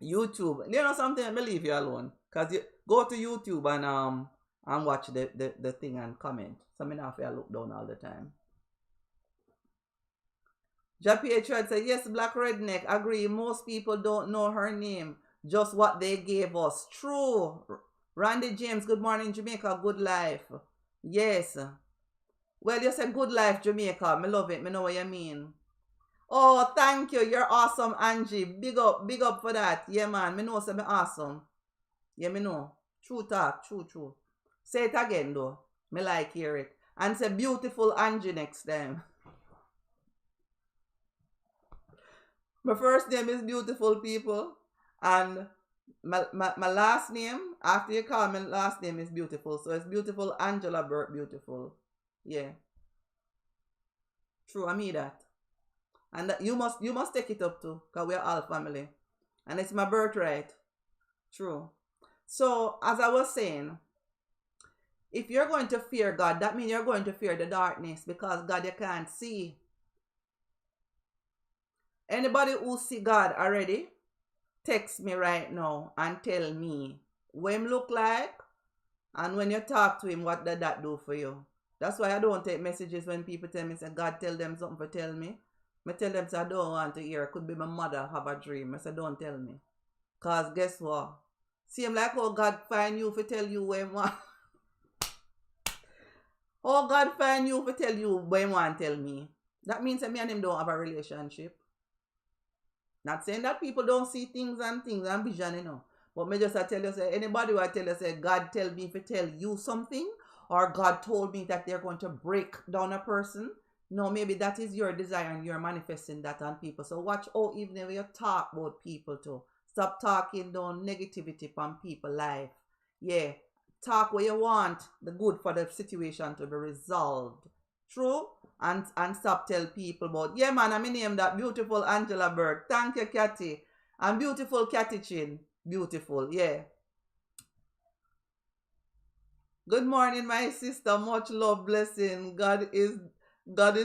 YouTube. You know something? Let me leave you alone. Because you go to YouTube and watch the thing and comment. So I have to look down all the time. Jappy tried to say, yes, Black Redneck, agree. Most people don't know her name. Just what they gave us. True. Randy James, good morning, Jamaica Good Life. Yes. Well, you said Good Life, Jamaica. Me love it. Me know what you mean. Oh, thank you. You're awesome, Angie. Big up for that. Yeah, man. Me know say me awesome. Yeah, me know. True talk. True. Say it again, though. Me like hear it. And say beautiful Angie next time. My first name is Beautiful People. And my last name, after you call me last name is Beautiful. So it's Beautiful Angela Burke Beautiful. Yeah. True, I mean that. And that you must take it up too, because we are all family. And it's my birthright. True. So, as I was saying, if you're going to fear God, that means you're going to fear the darkness, because God you can't see. Anybody who see God already, text me right now and tell me what him look like, and when you talk to him, what did that do for you? That's why I don't take messages when people tell me, say, God tell them something for tell me. I tell them, say, I don't want to hear. It could be my mother have a dream. I say, don't tell me. Because guess what? Same like how God find you for tell you what he want. How God find you for tell you what he want tell me. That means that me and him don't have a relationship. Not saying that people don't see things and vision, you know. But me just I tell you, say, anybody who I tell you, say, God tell me to tell you something, or God told me that they're going to break down a person. No, maybe that is your desire and you're manifesting that on people. So watch out even when you talk about people too. Stop talking down negativity on people's life. Yeah. Talk what you want, the good for the situation to be resolved. True? And stop tell people about, yeah man, I name that Beautiful Angela Burke. Thank you, Cathy. And Beautiful Cathy Chin. Beautiful, yeah. Good morning, my sister. Much love, blessing. God is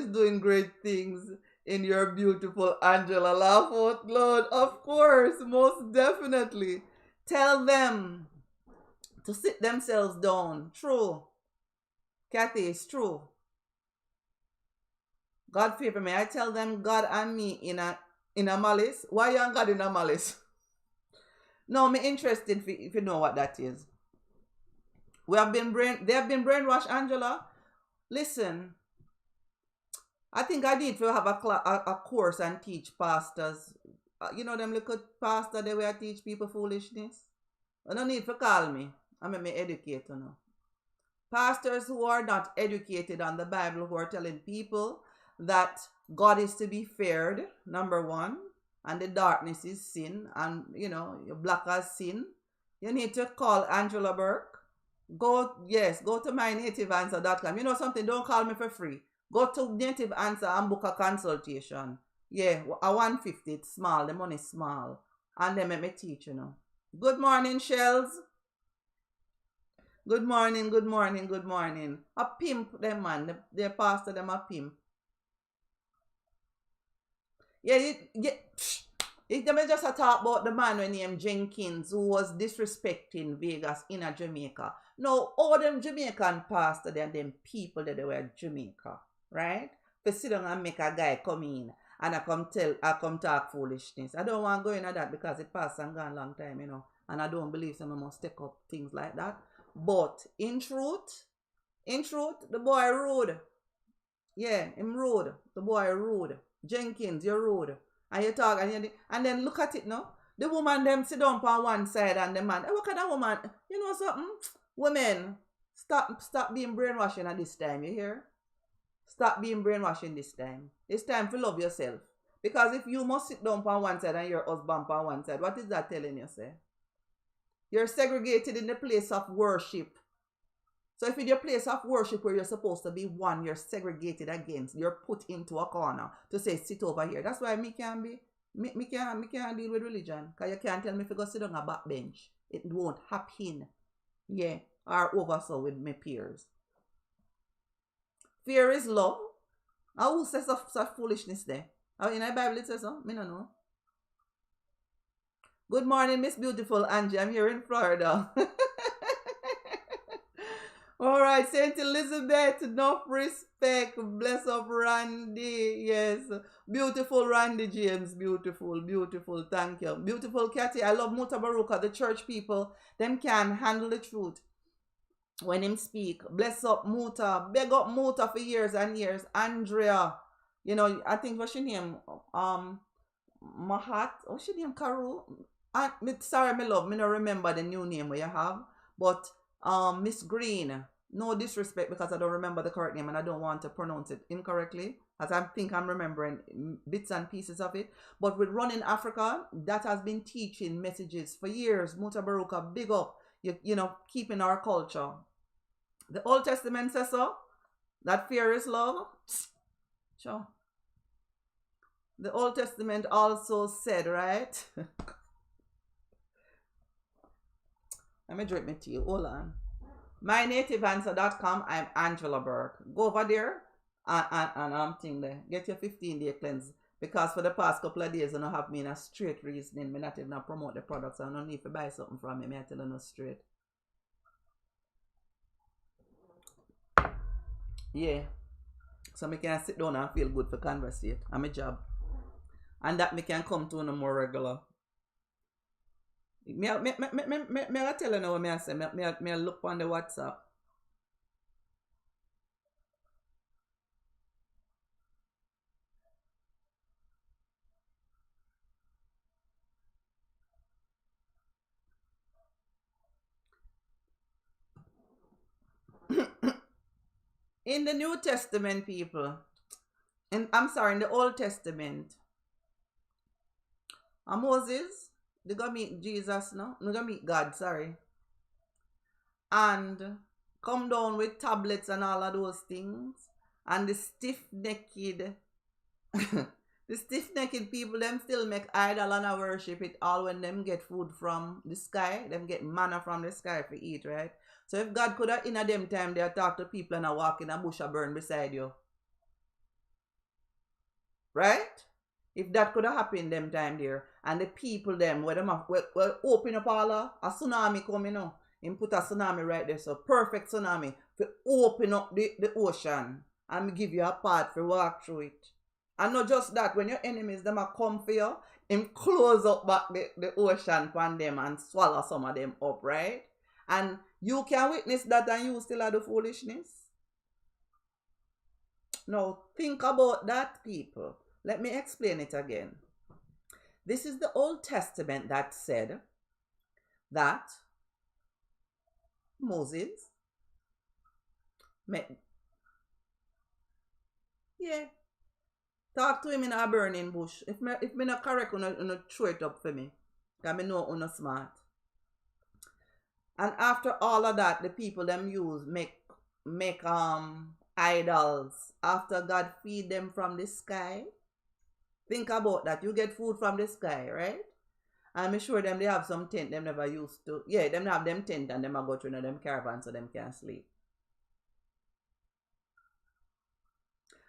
doing great things in your beautiful Angela. Laugh out loud. Of course, most definitely. Tell them to sit themselves down. True. Kathy, it's true. God favor me. I tell them God and me in a malice. Why you and God in a malice? No, me interested if you know what that is. They have been brainwashed, Angela. Listen, I think I need to have a course and teach pastors. You know them little pastor they will teach people foolishness. I don't need to call me. I'm an educator now. Pastors who are not educated on the Bible, who are telling people that God is to be feared, number one, and the darkness is sin, and you know, your black as sin. You need to call Angela Burke. Go to mynativeanswer.com. You know something, don't call me for free. Go to Native Answer and book a consultation. Yeah, a 150, it's small, the money is small. And then me teach, you know. Good morning, Shells. Good morning. A pimp, them man. The pastor, them a pimp. Yeah, Let me just talk about the man named Jenkins who was disrespecting Vegas in a Jamaica. Now, all them Jamaican pastors and them people that they were Jamaica, right? To sit down and make a guy come in and I come talk foolishness. I don't want to go into that because it passed and gone a long time, you know. And I don't believe someone must take up things like that. But in truth, the boy rude. Yeah, him rude. The boy rude. Jenkins, you're rude. And you talk and then look at it now. The woman them sit down on one side and the man. Hey, what kind of woman? You know something? Women, stop being brainwashing at this time, you hear? Stop being brainwashing this time. It's time to love yourself. Because if you must sit down on one side and your husband on one side, what is that telling you, say? You're segregated in the place of worship. So if in your place of worship where you're supposed to be one, you're segregated against. You're put into a corner to say, sit over here. That's why me can't deal with religion. Because you can't tell me if you go sit on a back bench. It won't happen. Yeah. Or over so with my peers. Fear is love. How who says such foolishness there? In the Bible it says so? Me no know. Good morning, Miss Beautiful Angie. I'm here in Florida. All right, Saint Elizabeth, enough respect. Bless up Randy. Yes. Beautiful Randy James. Beautiful, beautiful. Thank you. Beautiful Cathy. I love Muta Baruka. The church people, them can handle the truth when him speak. Bless up Muta. Beg up Muta for years and years. Andrea. You know, I think what's your name? Mahat. What's your name? Karu? Sorry, my love. Me don't remember the new name where you have. But Miss Green. No disrespect because I don't remember the correct name and I don't want to pronounce it incorrectly, as I think I'm remembering bits and pieces of it. But with Running Africa, that has been teaching messages for years. Muta Baruka, big up, you know, keeping our culture. The Old Testament says so, that fear is love. Sure. The Old Testament also said, right? Let me drink my tea. Hold on. MyNativeAnswer.com. I'm Angela Burke. Go over there and I'm thinking there. Get your 15-day cleanse. Because for the past couple of days, I don't have me in a straight reasoning. Me not even promote the products. I don't need to buy something from me. I tell you no straight. Yeah. So I can sit down and feel good for conversate. I'm a job. And that me can come to no more regular. Me I tell you now what me I say. Me look on the WhatsApp. In the New Testament, people, and I'm sorry, in the Old Testament, Moses, they go meet Jesus, no? They go meet God, sorry. And come down with tablets and all of those things. And the stiff-necked, the stiff-necked people, them still make idol and worship it all when them get food from the sky. Them get manna from the sky for eat, right? So if God could have in a them time, they talk to people and walk in a bush or burn beside you. Right? If that could have happened them time there, and the people them, where them well open up all a tsunami coming now, and put a tsunami right there, so perfect tsunami, to open up the ocean, and give you a path to walk through it. And not just that, when your enemies, them are come for you, and close up back the ocean from them and swallow some of them up, right? And you can witness that and you still have the foolishness. Now, think about that, people. Let me explain it again. This is the Old Testament that said that Moses met. Yeah. Talk to him in a burning bush. If me not correct, you throw it up for me. Because I know you're not smart. And after all of that, the people them use make idols. After God feed them from the sky. Think about that. You get food from the sky, right? And I'm sure them they have some tent them never used to. Yeah, them have them tent and them go through them caravan so them can sleep.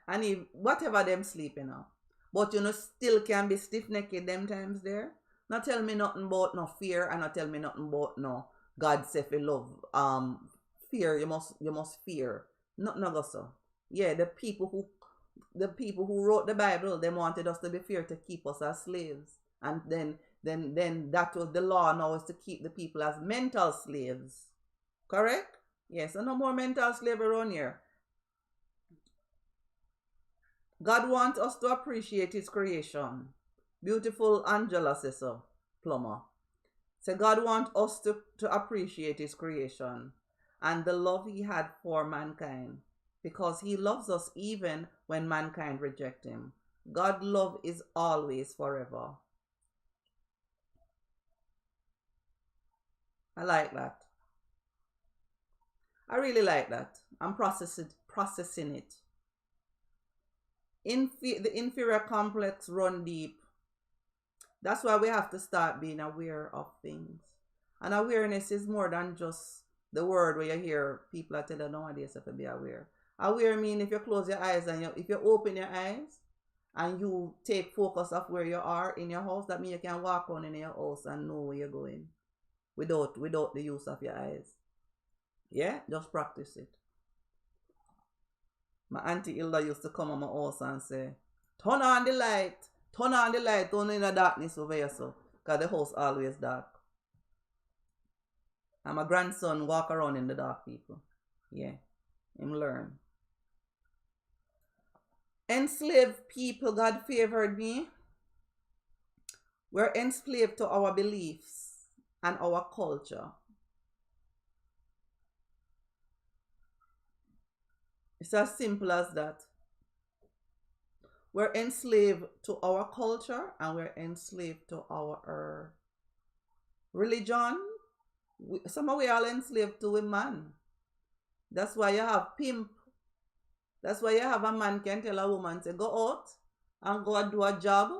And if whatever them sleeping now. But you know still can be stiff-necked them times there. Not tell me nothing about no fear and not tell me nothing about no God say for love. Fear, you must fear. Not go so. Yeah, the people who wrote the Bible, they wanted us to be feared to keep us as slaves. And then that was the law now is to keep the people as mental slaves. Correct? Yes, so no more mental slavery around here. God wants us to appreciate his creation. Beautiful Angela says so, Plumber. So God wants us to appreciate his creation and the love he had for mankind, because he loves us even when mankind reject him. God's love is always forever. I like that. I really like that. I'm processing it. The inferior complex run deep. That's why we have to start being aware of things. And awareness is more than just the word where you hear people are telling nowadays to be aware. Aware means if you close your eyes and if you open your eyes and you take focus of where you are in your house, that means you can walk around in your house and know where you're going without the use of your eyes. Yeah, just practice it. My auntie Hilda used to come on my house and say, turn on the light, turn in the darkness over here, so, because the house always dark. And my grandson walk around in the dark, people. Yeah, him learn. Enslaved people, God favored me. We're enslaved to our beliefs and our culture. It's as simple as that. We're enslaved to our culture and we're enslaved to our religion. Some of we are enslaved to a man. That's why you have pimp. That's why you have a man can tell a woman, say, go out and go and do a job,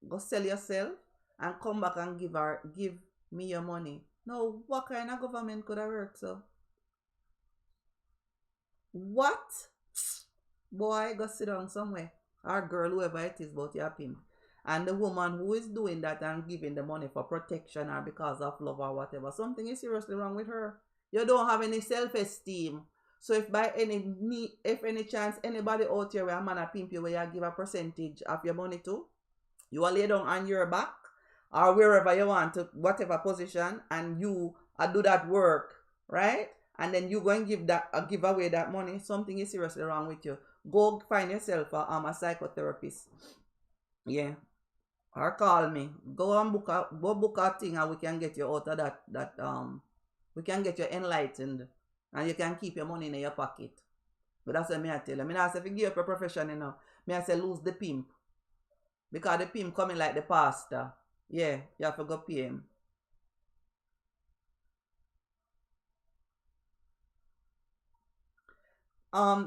go sell yourself, and come back and give me your money. No, what kind of government could have worked so? What? Boy, go sit down somewhere. Or girl, whoever it is, but you're pimp. And the woman who is doing that and giving the money for protection or because of love or whatever, something is seriously wrong with her. You don't have any self-esteem. So if by any chance anybody out here where a man a pimp you, where you give a percentage of your money to, you will lay down on your back or wherever you want to, whatever position, and you do that work, right? And then you go and give away that money, something is seriously wrong with you. Go find yourself a psychotherapist. Yeah. Or call me. Go and book a thing and we can get you out of that we can get you enlightened and you can keep your money in your pocket. But that's what I tell you. I mean, I say if you give up a profession, I say lose the pimp. Because the pimp coming like the pastor. Yeah, you have to go pay him.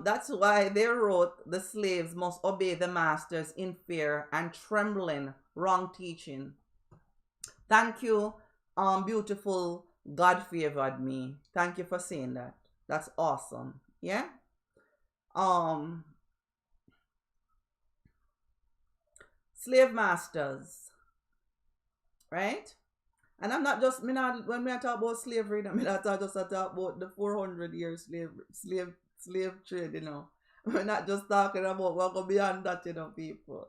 That's why they wrote the slaves must obey the masters in fear and trembling, wrong teaching. Thank you, beautiful God favored me. Thank you for saying that. That's awesome. Yeah. Slave masters, right? And I'm not just when I talk about slavery, I mean I talk about the 400 years slave trade, We're not just talking about what go beyond that, people.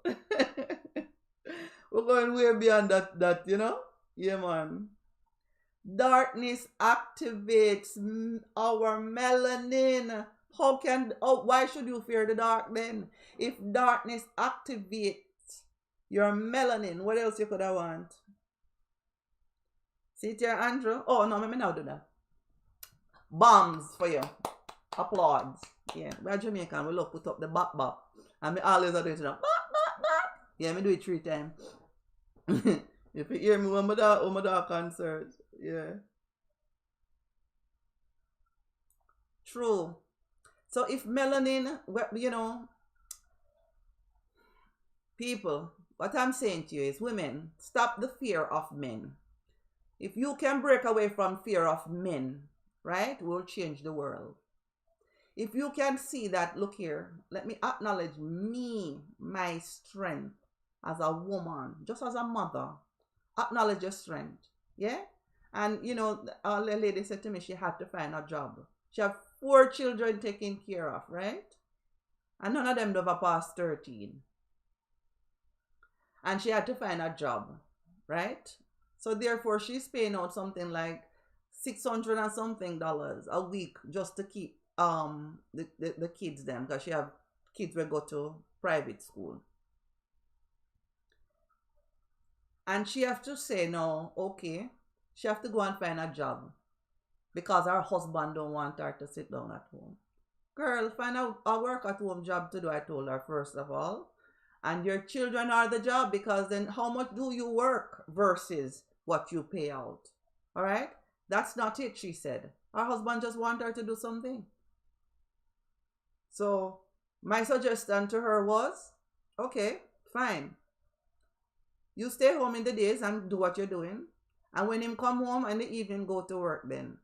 We're going way beyond that, Yeah, man. Darkness activates our melanin. Why should you fear the dark then? If darkness activates your melanin, what else you could have want? See it here, Andrew? Oh, no, let me now do that. Bombs for you. Applause. Yeah, we're Jamaican. We love put up the bop bop. And me always do it, bop bop bop. Yeah, me do it 3 times. If you hear me when my dog concert. Yeah. True. So if melanin, people, what I'm saying to you is, women, stop the fear of men. If you can break away from fear of men, right, we'll change the world. If you can see that, look here, let me acknowledge my strength as a woman, just as a mother. Acknowledge your strength. Yeah? And, the lady said to me she had to find a job. She had 4 children taken care of, right? And none of them ever passed 13. And she had to find a job, right? So therefore, she's paying out something like $600 and something a week just to keep the kids them, because she have kids will go to private school. And she have to say no, okay. She have to go and find a job because her husband don't want her to sit down at home. Girl, find a work at home job to do, I told her first of all. And your children are the job, because then how much do you work versus what you pay out? All right? That's not it, she said. Her husband just want her to do something. So my suggestion to her was, okay, fine. You stay home in the days and do what you're doing. And when him come home in the evening, go to work then.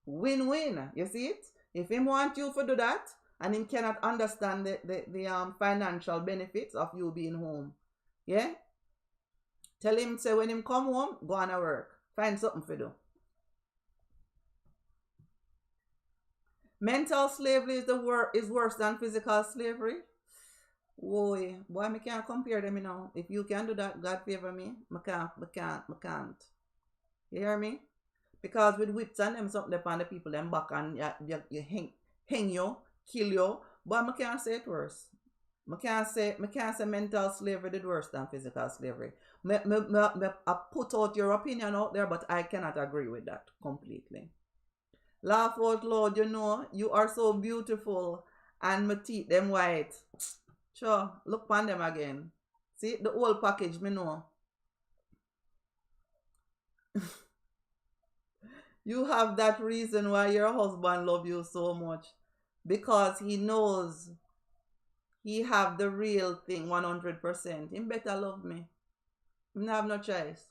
Win-win. You see it? If him want you to do that, and him cannot understand the financial benefits of you being home, yeah? Tell him, say when him come home, go on to work. Find something to do. Mental slavery is worse than physical slavery. Boy, me can't compare them, you know. If you can do that, God favor me. I can't. You hear me? Because with whips and them something upon the people them back and you hang you, kill you. But I can't say it worse. I can't say mental slavery is worse than physical slavery. I put out your opinion out there, but I cannot agree with that completely. Laugh out loud, you know, you are so beautiful, and my teeth them white. Sure, look on them again. See, the whole package, me know. You have that reason why your husband love you so much. Because he knows he have the real thing 100%. He better love me. He have no choice.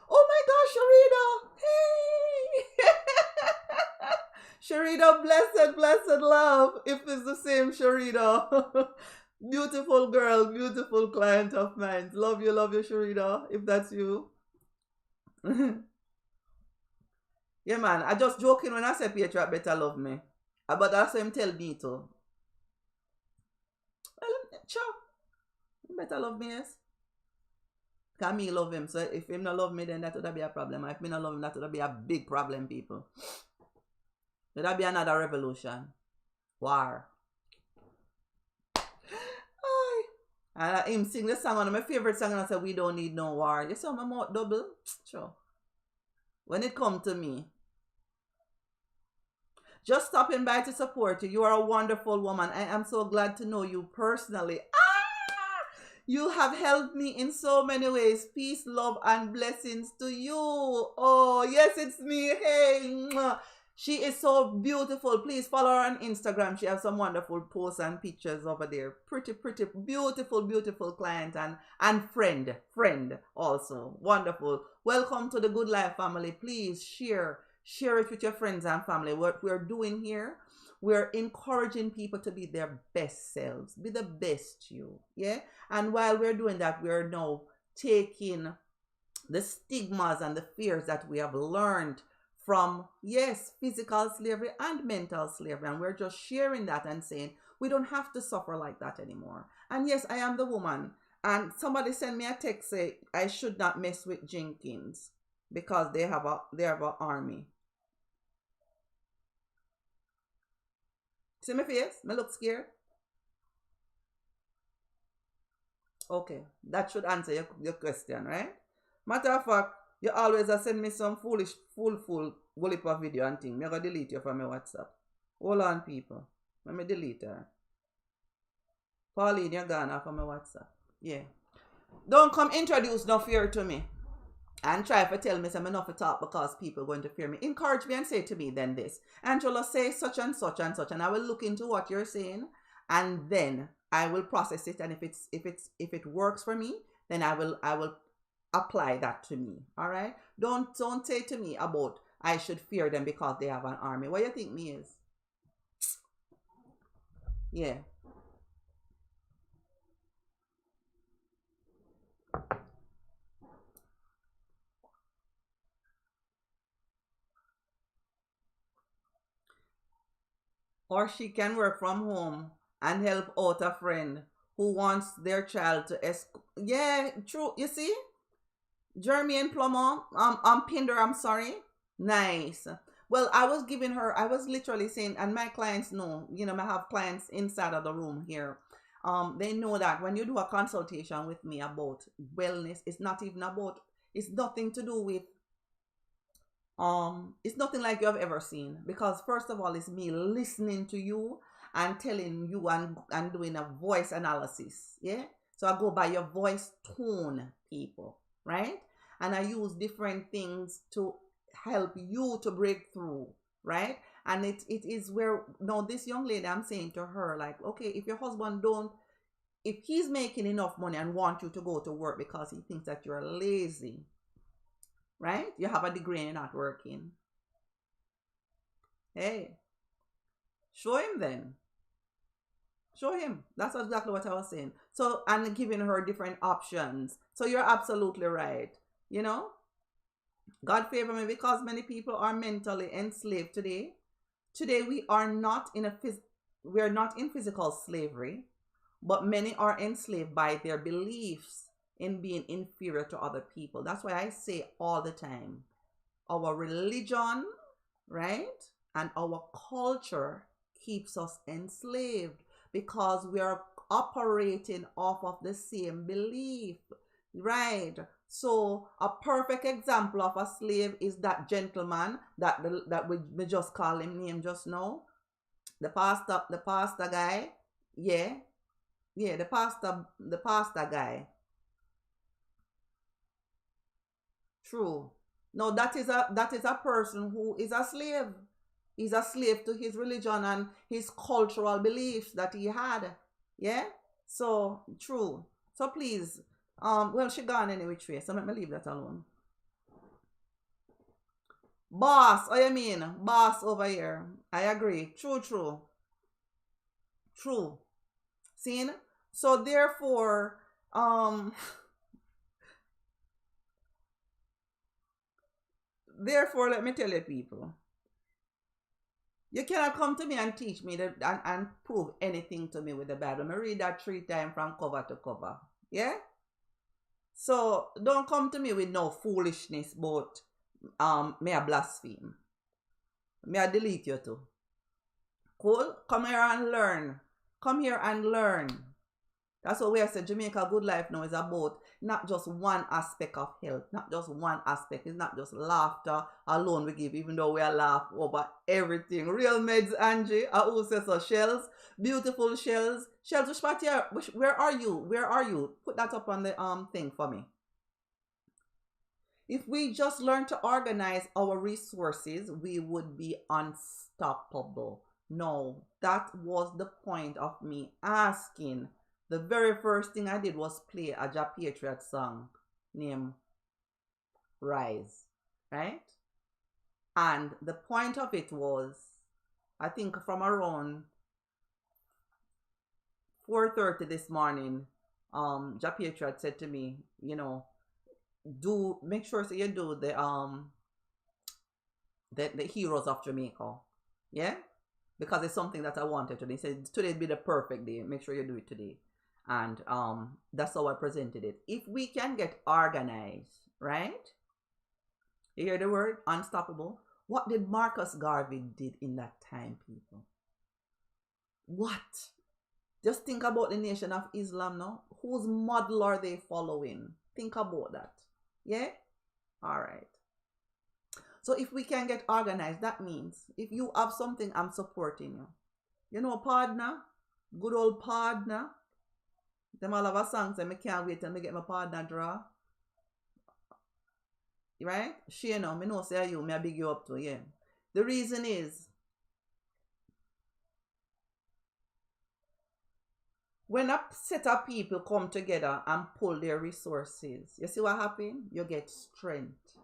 Oh my gosh, Sharita! Hey! Sharita, blessed love. If it's the same Sharita. Beautiful girl, beautiful client of mine. Love you, Sharita, if that's you. Yeah, man, I just joking when I say Patriot better love me. But that's what him tell me to. Well, sure. He better love me, yes. Because me love him. So if him not love me, then that would be a problem. If me not love him, that would be a big problem, people. Would be another revolution. War. And him sing the song, one of my favorite songs, and I said, we don't need no war. You saw my mouth double? Sure. When it come to me. Just stopping by to support you. You are a wonderful woman. I am so glad to know you personally. You have helped me in so many ways. Peace, love, and blessings to you. Oh, yes, it's me. Hey. She is so beautiful. Please follow her on Instagram. She has some wonderful posts and pictures over there. Pretty, beautiful client and friend also. Wonderful. Welcome to the Good Life family. Please share it with your friends and family. What we're doing here, we're encouraging people to be their best selves. Be the best you. Yeah? And while we're doing that, we're now taking the stigmas and the fears that we have learned from, yes, physical slavery and mental slavery. And we're just sharing that and saying, we don't have to suffer like that anymore. And yes, I am the woman. And somebody sent me a text say, I should not mess with Jenkins because they have an army. See my face? Me look scared? Okay, that should answer your question, right? Matter of fact, you always send me some foolish, full Wolipa video and thing. I'm going to delete you from my WhatsApp. Hold on, people. Let me delete her. Pauline, you're gone off of my WhatsApp. Yeah. Don't come introduce no fear to me. And try to tell me I'm enough to talk because people are going to fear me. Encourage me and say to me then this. Angela, say such and such and such. And I will look into what you're saying. And then I will process it. And if it works for me, then I will apply that to me. All right. Don't say to me about I should fear them because they have an army. What do you think me is? Yeah. Or she can work from home and help out a friend who wants their child to yeah, true. You see? Jeremy and Plummer, Pinder, I'm sorry. Nice. Well, I was giving her, I was literally saying, and my clients know, you know, I have clients inside of the room here. They know that when you do a consultation with me about wellness, it's not even about, it's nothing to do with, it's nothing like you have ever seen. Because first of all, it's me listening to you and telling you and doing a voice analysis. Yeah. So I go by your voice tone, people, right? And I use different things to help you to break through, right? And it is where now this young lady, I'm saying to her, like, okay, if your husband don't, if he's making enough money and want you to go to work because he thinks that you're lazy, right? You have a degree and you're not working. Hey, show him then. Show him. That's exactly what I was saying. So, and giving her different options. So you're absolutely right. You know, God favor me because many people are mentally enslaved today. Today we are not in we are not in physical slavery, but many are enslaved by their beliefs in being inferior to other people. That's why I say all the time, our religion, right, and our culture keeps us enslaved because we are operating off of the same belief, right? So a perfect example of a slave is that gentleman that we just call him name just now, the pastor guy, yeah, the pastor guy. True. No, that is a person who is a slave. He's a slave to his religion and his cultural beliefs that he had. Yeah? So true. So please, well, she gone any which way, so let me leave that alone. Boss, oh you mean boss over here. I agree. True. Seen? So therefore, therefore, let me tell you people, you cannot come to me and teach me that and prove anything to me with the Bible. I read that 3 times from cover to cover. Yeah? So don't come to me with no foolishness about may I blaspheme. May I delete you too. Cool? Come here and learn. Come here and learn. That's what we have said. Jamaica Good Life now is about not just one aspect of health, not just one aspect. It's not just laughter alone we give, even though we are laugh over everything. Real meds, Angie. I who says so. Shells, beautiful shells. Shells, which part here? Where are you? Where are you? Put that up on the thing for me. If we just learn to organize our resources, we would be unstoppable. No, that was the point of me asking. The very first thing I did was play a Ja Patriot song named Rise, right? And the point of it was, I think from around 4:30 this morning, Ja Patriot said to me, you know, make sure so you do the heroes of Jamaica, yeah, because it's something that I wanted today. He said today'd be the perfect day. Make sure you do it today. And that's how I presented it. If we can get organized, right? You hear the word unstoppable? What did Marcus Garvey did in that time, people? What? Just think about the Nation of Islam now. Whose model are they following? Think about that. Yeah? All right. So if we can get organized, that means if you have something, I'm supporting you. You know, partner, good old partner. Them all have a song say, I can't wait till me get my partner draw. Right? She know, me know say you, me I big you up to, yeah. The reason is, when a set of people come together and pull their resources, you see what happens? You get strength.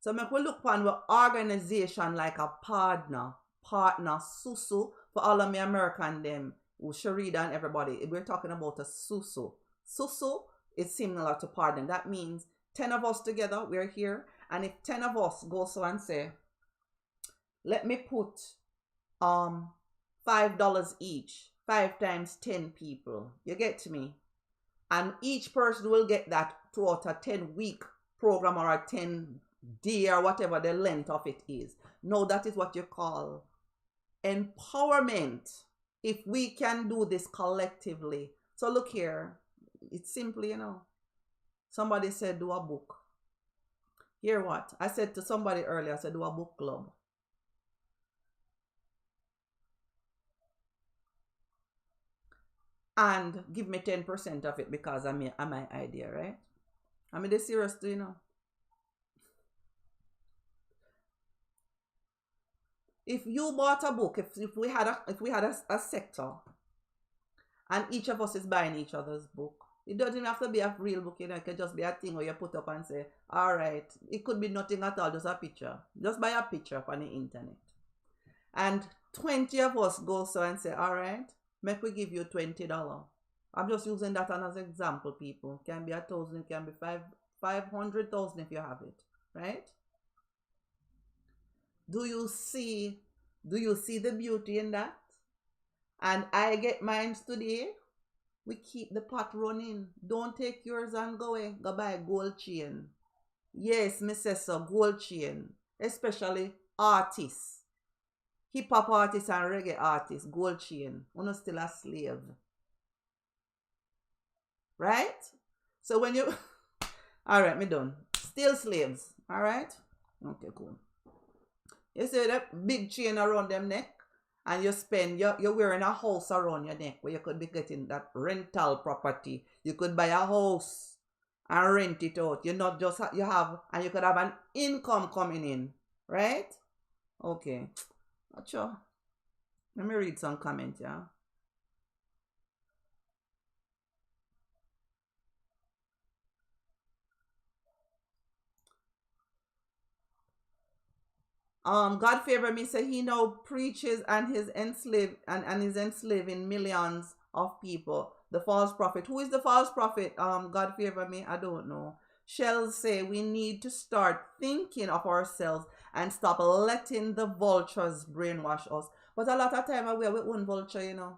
So make we look upon our organization like a partner, susu, for all of me American them, Sharida and everybody. We're talking about a susu. Susu is similar to partner. That means 10 of us together, we're here. And if 10 of us go so and say, let me put $5 each, 5 times 10 people. You get me? And each person will get that throughout a 10-week program or a 10 D or whatever the length of it is. No, that is what you call empowerment. If we can do this collectively. So look here, it's simply, somebody said do a book. Hear what? I said to somebody earlier, I said do a book club. And give me 10% of it because I'm my idea, right? I mean, this serious too, If you bought a book, if we had a sector, and each of us is buying each other's book, it doesn't even have to be a real book, It can just be a thing where you put up and say, all right, it could be nothing at all, just a picture. Just buy a picture on the internet. And 20 of us go so and say, all right, make we give you $20. I'm just using that as an example, people. It can be 1,000, it can be 500,000 if you have it, right? Do you see the beauty in that? And I get mine today. We keep the pot running. Don't take yours and go away. Go buy a gold chain. Yes, me say so, gold chain. Especially artists. Hip hop artists and reggae artists, gold chain. You're still a slave. Right? So when you alright, me done. Still slaves. Alright? Okay, cool. You see that big chain around them neck, and you're wearing a house around your neck where you could be getting that rental property. You could buy a house and rent it out. You not just and you could have an income coming in, right? Okay, not sure. Let me read some comments, yeah. God favor me say he now preaches and is enslaving millions of people. The false prophet. Who is the false prophet? God favor me. I don't know. Shell say we need to start thinking of ourselves and stop letting the vultures brainwash us. But a lot of time we are our own vulture,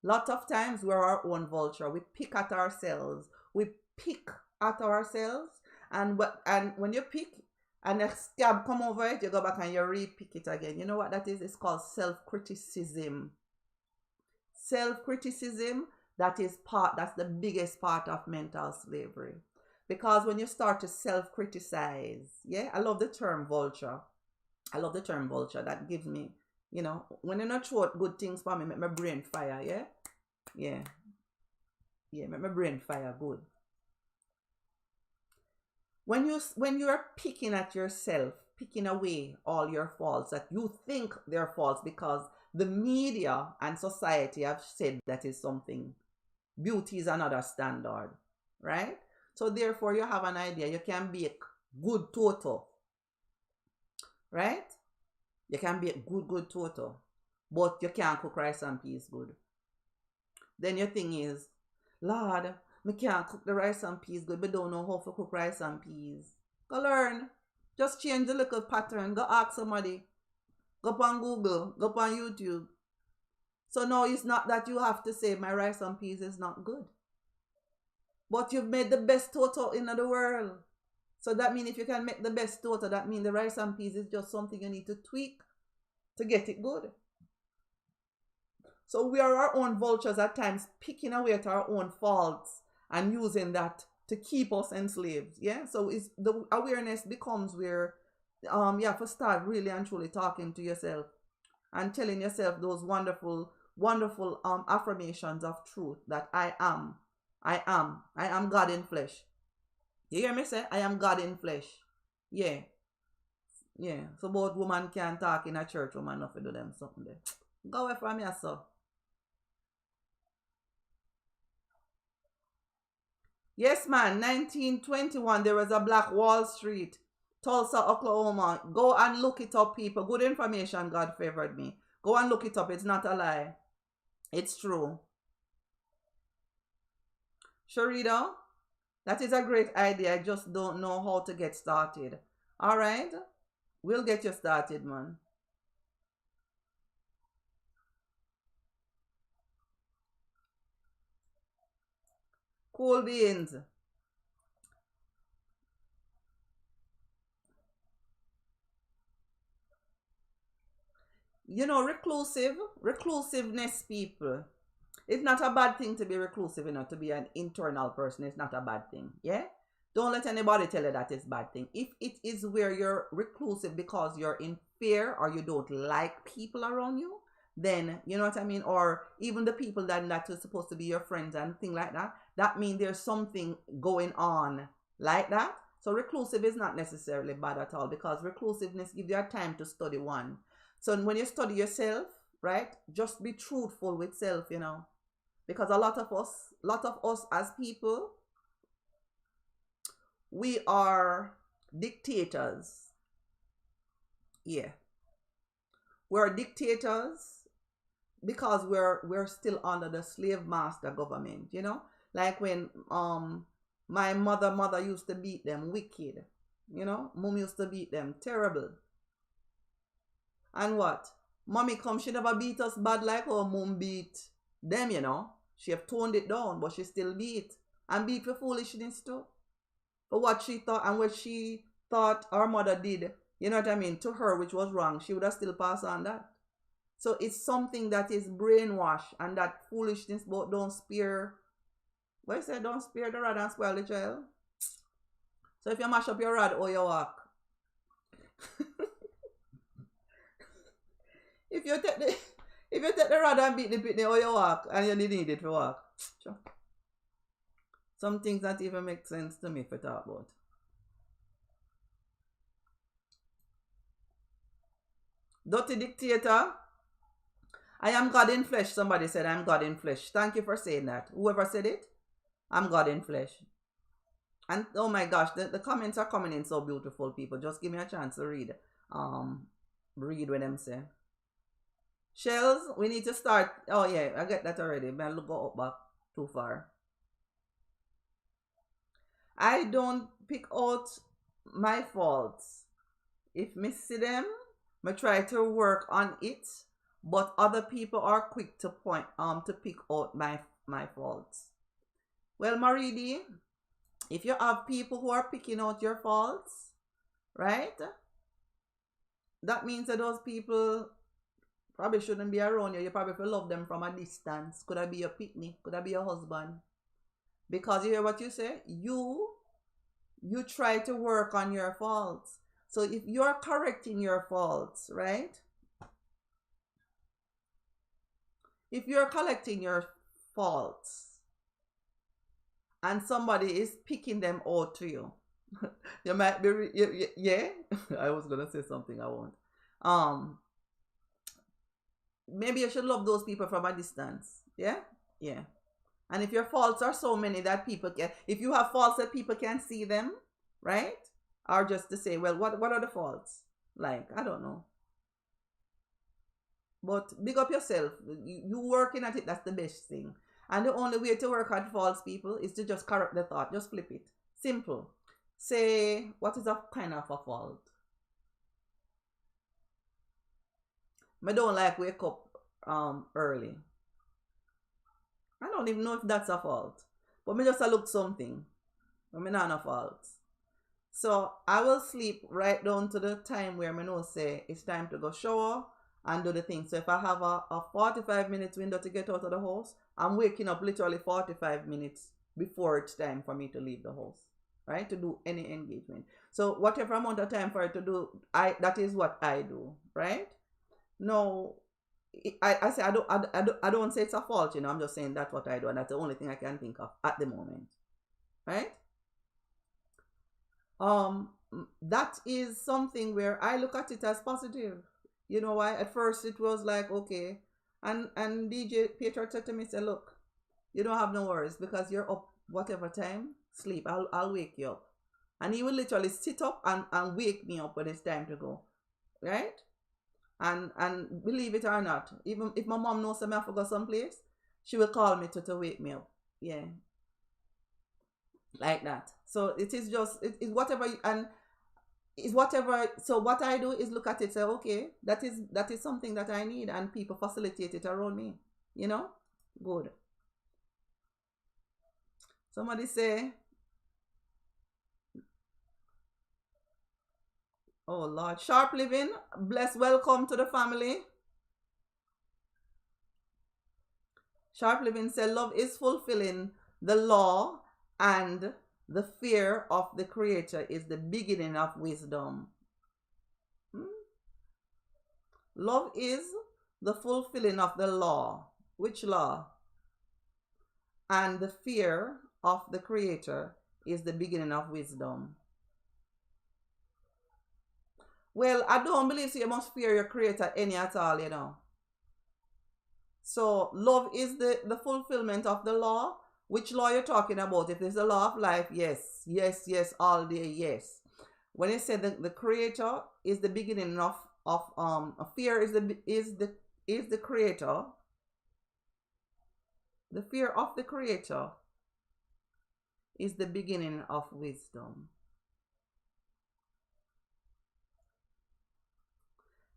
Lot of times we're our own vulture. We pick at ourselves. And when you pick, and a scab come over it, you go back and you re-pick it again. You know what that is? It's called self-criticism. Self-criticism, that's the biggest part of mental slavery. Because when you start to self-criticize, yeah, I love the term vulture. That gives me, when you're not throw good things for me, make my brain fire, yeah? Yeah. Yeah, make my brain fire good. When you're picking at yourself, picking away all your faults that you think they're faults because the media and society have said that is something. Beauty is another standard, right? So therefore you have an idea. You can bake good total, right? You can bake good total, but you can't cook rice and peas good. Then your thing is, Lord, me can't cook the rice and peas good, but don't know how to cook rice and peas. Go learn. Just change the little pattern. Go ask somebody. Go on Google. Go on YouTube. So now it's not that you have to say my rice and peas is not good. But you've made the best total in the world. So that means if you can make the best total, that means the rice and peas is just something you need to tweak to get it good. So we are our own vultures at times, picking away at our own faults and using that to keep us enslaved. Yeah. So it's the awareness becomes where you have to start really and truly talking to yourself and telling yourself those wonderful affirmations of truth that I am God in flesh. You hear me say I am God in flesh? Yeah. Yeah. So both woman can talk in a church, woman not to do them something there. Go away from me, sir. Yes, man. 1921, there was a Black Wall Street, Tulsa, Oklahoma. Go and look it up, people. Good information, God favored me. Go and look it up. It's not a lie. It's true. Sharita, that is a great idea. I just don't know how to get started. All right. We'll get you started, man. Cool beans. reclusiveness, people. It's not a bad thing to be reclusive, to be an internal person. It's not a bad thing. Yeah? Don't let anybody tell you that it's a bad thing. If it is where you're reclusive because you're in fear or you don't like people around you, then, you know what I mean? Or even the people that are supposed to be your friends and things like that, that means there's something going on like that. So reclusive is not necessarily bad at all, because reclusiveness gives you a time to study one. So when you study yourself, right, just be truthful with self, because a lot of us as people, we are dictators. Yeah, we're dictators because we're still under the slave master government. Like when my mother used to beat them wicked. Mom used to beat them terrible. And what? Mommy come, she never beat us bad like how mom beat them. She have toned it down, but she still beat. And beat for foolishness too. For what she thought and what she thought our mother did, you know what I mean, to her, which was wrong, she would have still passed on that. So it's something that is brainwashed, and that foolishness, but don't spare. What you say? Don't spare the rod and spoil the child. So if you mash up your rod, or you walk. If you take the rod and beat the pitney, or you walk, and you need it to walk. Sure. Some things that even make sense to me if I talk about. Dirty dictator. I am God in flesh. Somebody said I'm God in flesh. Thank you for saying that. Whoever said it, I'm God in flesh. And oh my gosh, the comments are coming in so beautiful, people. Just give me a chance to read. Read what them say. Shells, we need to start. Oh yeah, I get that already. But I'll go up back too far. I don't pick out my faults. If me see them, I try to work on it. But other people are quick to pick out my faults. Well, Maridi, if you have people who are picking out your faults, right? That means that those people probably shouldn't be around you. You probably love them from a distance. Could I be your picnic? Could I be your husband? Because you hear what you say? You try to work on your faults. So if you're correcting your faults, right? If you're collecting your faults and somebody is picking them out to you, you might be, yeah, I was going to say something I won't. Maybe you should love those people from a distance. Yeah? Yeah. And if your faults are so many that people can, if you have faults that people can see them, right? Or just to say, well, what are the faults? Like, I don't know. But big up yourself. You working at it, that's the best thing. And the only way to work at faults, people, is to just correct the thought. Just flip it. Simple. Say, what is a kind of a fault? I don't like wake up early. I don't even know if that's a fault. But me just a look something. But me not a fault. So I will sleep right down to the time where I know say it's time to go shower and do the thing. So if I have a 45 minutes window to get out of the house, I'm waking up literally 45 minutes before it's time for me to leave the house, right? To do any engagement. So whatever amount of time for it to do, that is what I do, right? No, I say I don't say it's a fault, I'm just saying that's what I do, and that's the only thing I can think of at the moment, right? That is something where I look at it as positive. You know why? At first it was like, okay, and DJ Peter said to me, say, look, you don't have no worries because you're up whatever time, sleep, I'll wake you up. And he will literally sit up and wake me up when it's time to go, right? And believe it or not, even if my mom knows I have to go someplace, she will call me to wake me up. Yeah. Like that. So it is just, it's whatever, and it's whatever. So what I do is look at it, say, okay, that is something that I need, and people facilitate it around me. Good. Somebody say, oh Lord, Sharp Living, bless, welcome to the family. Sharp Living said, love is fulfilling the law, and the fear of the Creator is the beginning of wisdom. Love is the fulfilling of the law. Which law? And the fear of the Creator is the beginning of wisdom. Well, I don't believe so you must fear your Creator any at all, you know. So love is the fulfillment of the law. Which law you're talking about? If it's the law of life, yes, yes, yes, all day, yes. When it said the Creator is the beginning of fear is the Creator. The fear of the Creator is the beginning of wisdom.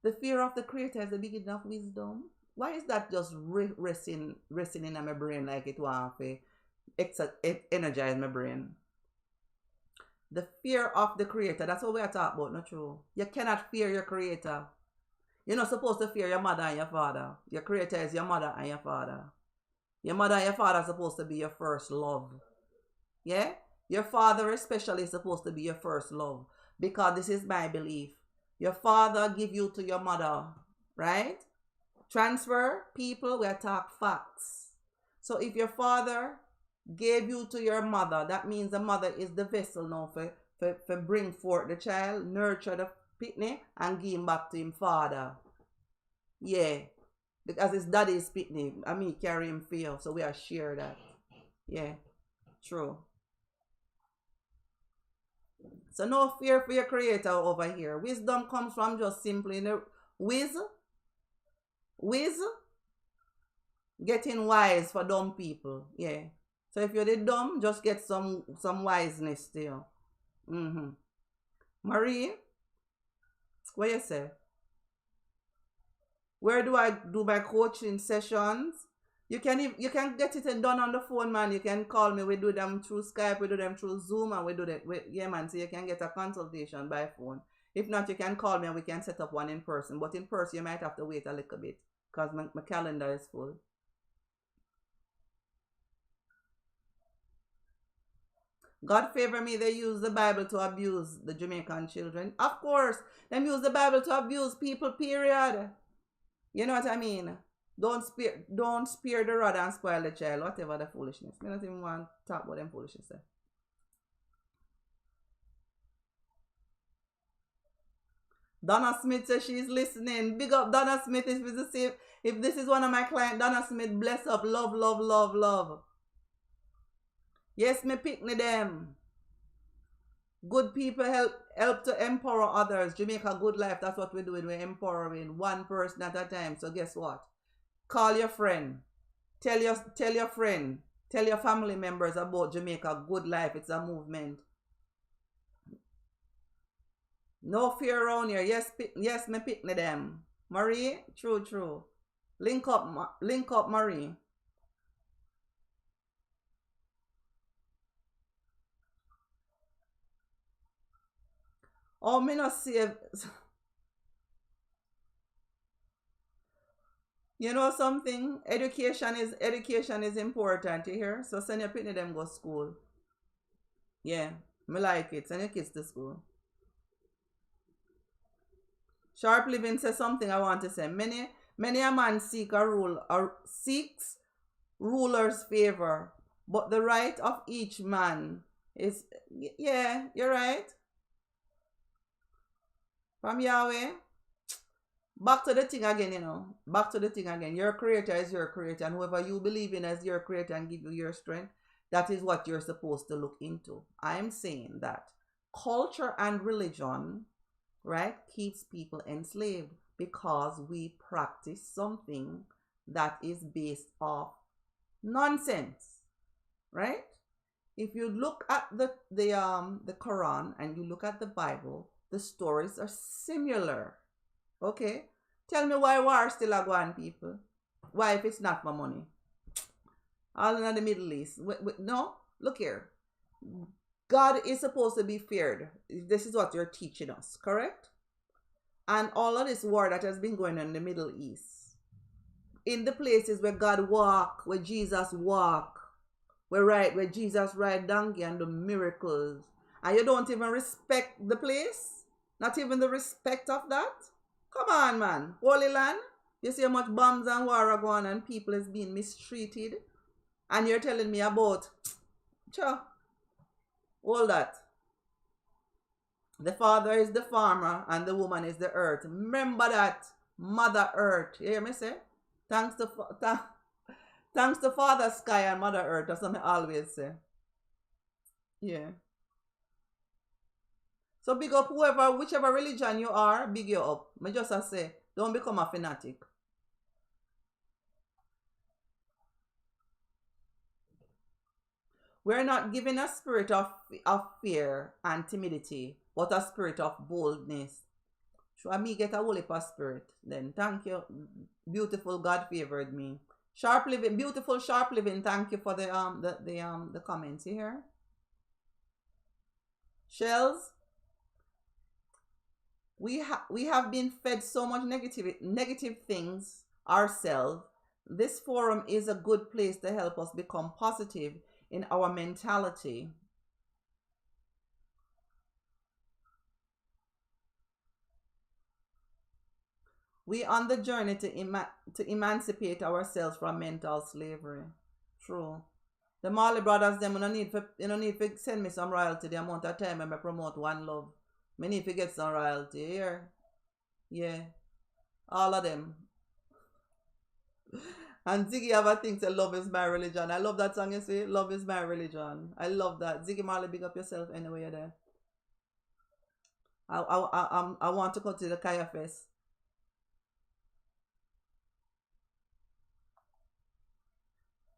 The fear of the Creator is the beginning of wisdom. Why is that just resting in my brain like it want to energize my brain? The fear of the Creator, that's what we are talking about, not true? You cannot fear your Creator. You're not supposed to fear your mother and your father. Your Creator is your mother and your father. Your mother and your father are supposed to be your first love. Yeah? Your father especially is supposed to be your first love. Because this is my belief. Your father give you to your mother, right? Transfer people, we talk facts. So if your father gave you to your mother, that means the mother is the vessel now for bring forth the child, nurture the pitney, and give him back to him father. Yeah. Because his daddy is pitney, and me carry him for you, so we are share that. Yeah. True. So no fear for your Creator over here. Wisdom comes from just simply getting wise for dumb people. Yeah. So if you're the dumb, just get some wiseness still. Marie, what you say? Where do I do my coaching sessions? You can get it done on the phone, man. You can call me. We do them through Skype. We do them through Zoom, and we do that. Yeah, man. So you can get a consultation by phone. If not, you can call me and we can set up one in person. But in person, you might have to wait a little bit because my calendar is full. God favor me, they use the Bible to abuse the Jamaican children. Of course, them use the Bible to abuse people, period. You know what I mean? Don't spear the rod and spoil the child, whatever the foolishness. I don't even want to talk about them foolishness. Donna Smith says she's listening. Big up Donna Smith. If this is one of my clients, Donna Smith, bless up. Love, love, love, love. Yes, me pick me them. Good people help to empower others. Jamaica Good Life, that's what we're doing. We're empowering one person at a time. So guess what? Call your friend. Tell your friend. Tell your family members about Jamaica Good Life. It's a movement. No fear around here. Yes, me pick me them. Marie, true. Link up, Marie. Oh, me not save. You know something? Education is important, you hear? So send your pitney them go to school. Yeah, me like it. Send your kids to school. Sharp Living says something I want to say. Many a man seeks ruler's favor, but the right of each man is, yeah, you're right. From Yahweh. Back to the thing again, you know. Back to the thing again. Your Creator is your Creator, and whoever you believe in as your Creator and give you your strength, that is what you're supposed to look into. I'm saying that culture and religion, right, keeps people enslaved because we practice something that is based off nonsense, right? If you look at the Quran and you look at the Bible, the stories are similar. Okay? Tell me why war still a go on, people. Why if it's not for money? All in the Middle East. No, look here. God is supposed to be feared. This is what you're teaching us, correct? And all of this war that has been going on in the Middle East, in the places where God walk, where Jesus walk, where Jesus ride donkey and do miracles, and you don't even respect the place, not even the respect of that. Come on, man. Holy land. You see how much bombs and war are going and people is being mistreated, and you're telling me about, all that. The father is the farmer and the woman is the earth. Remember that. Mother Earth. You hear me say? Thanks to Father Sky and Mother Earth. That's what I always say. Yeah. So big up whichever religion you are, big you up. I just say, don't become a fanatic. We're not given a spirit of fear and timidity, but a spirit of boldness. Should me get a whole heap of spirit? Then thank you. Beautiful, God favored me. Sharp living, beautiful sharp living. Thank you for the comments here. Shells. We have been fed so much negative things ourselves. This forum is a good place to help us become positive in our mentality. We on the journey to emancipate ourselves from mental slavery. True. The Marley brothers, them, you don't need to send me some royalty the amount of time I promote One Love. I need to get some royalty here. Yeah. All of them. And Ziggy have a thing say love is my religion. I love that song you say, love is my religion. I love that. Ziggy Marley, big up yourself anyway you're there. I want to go to the Kaya Fest.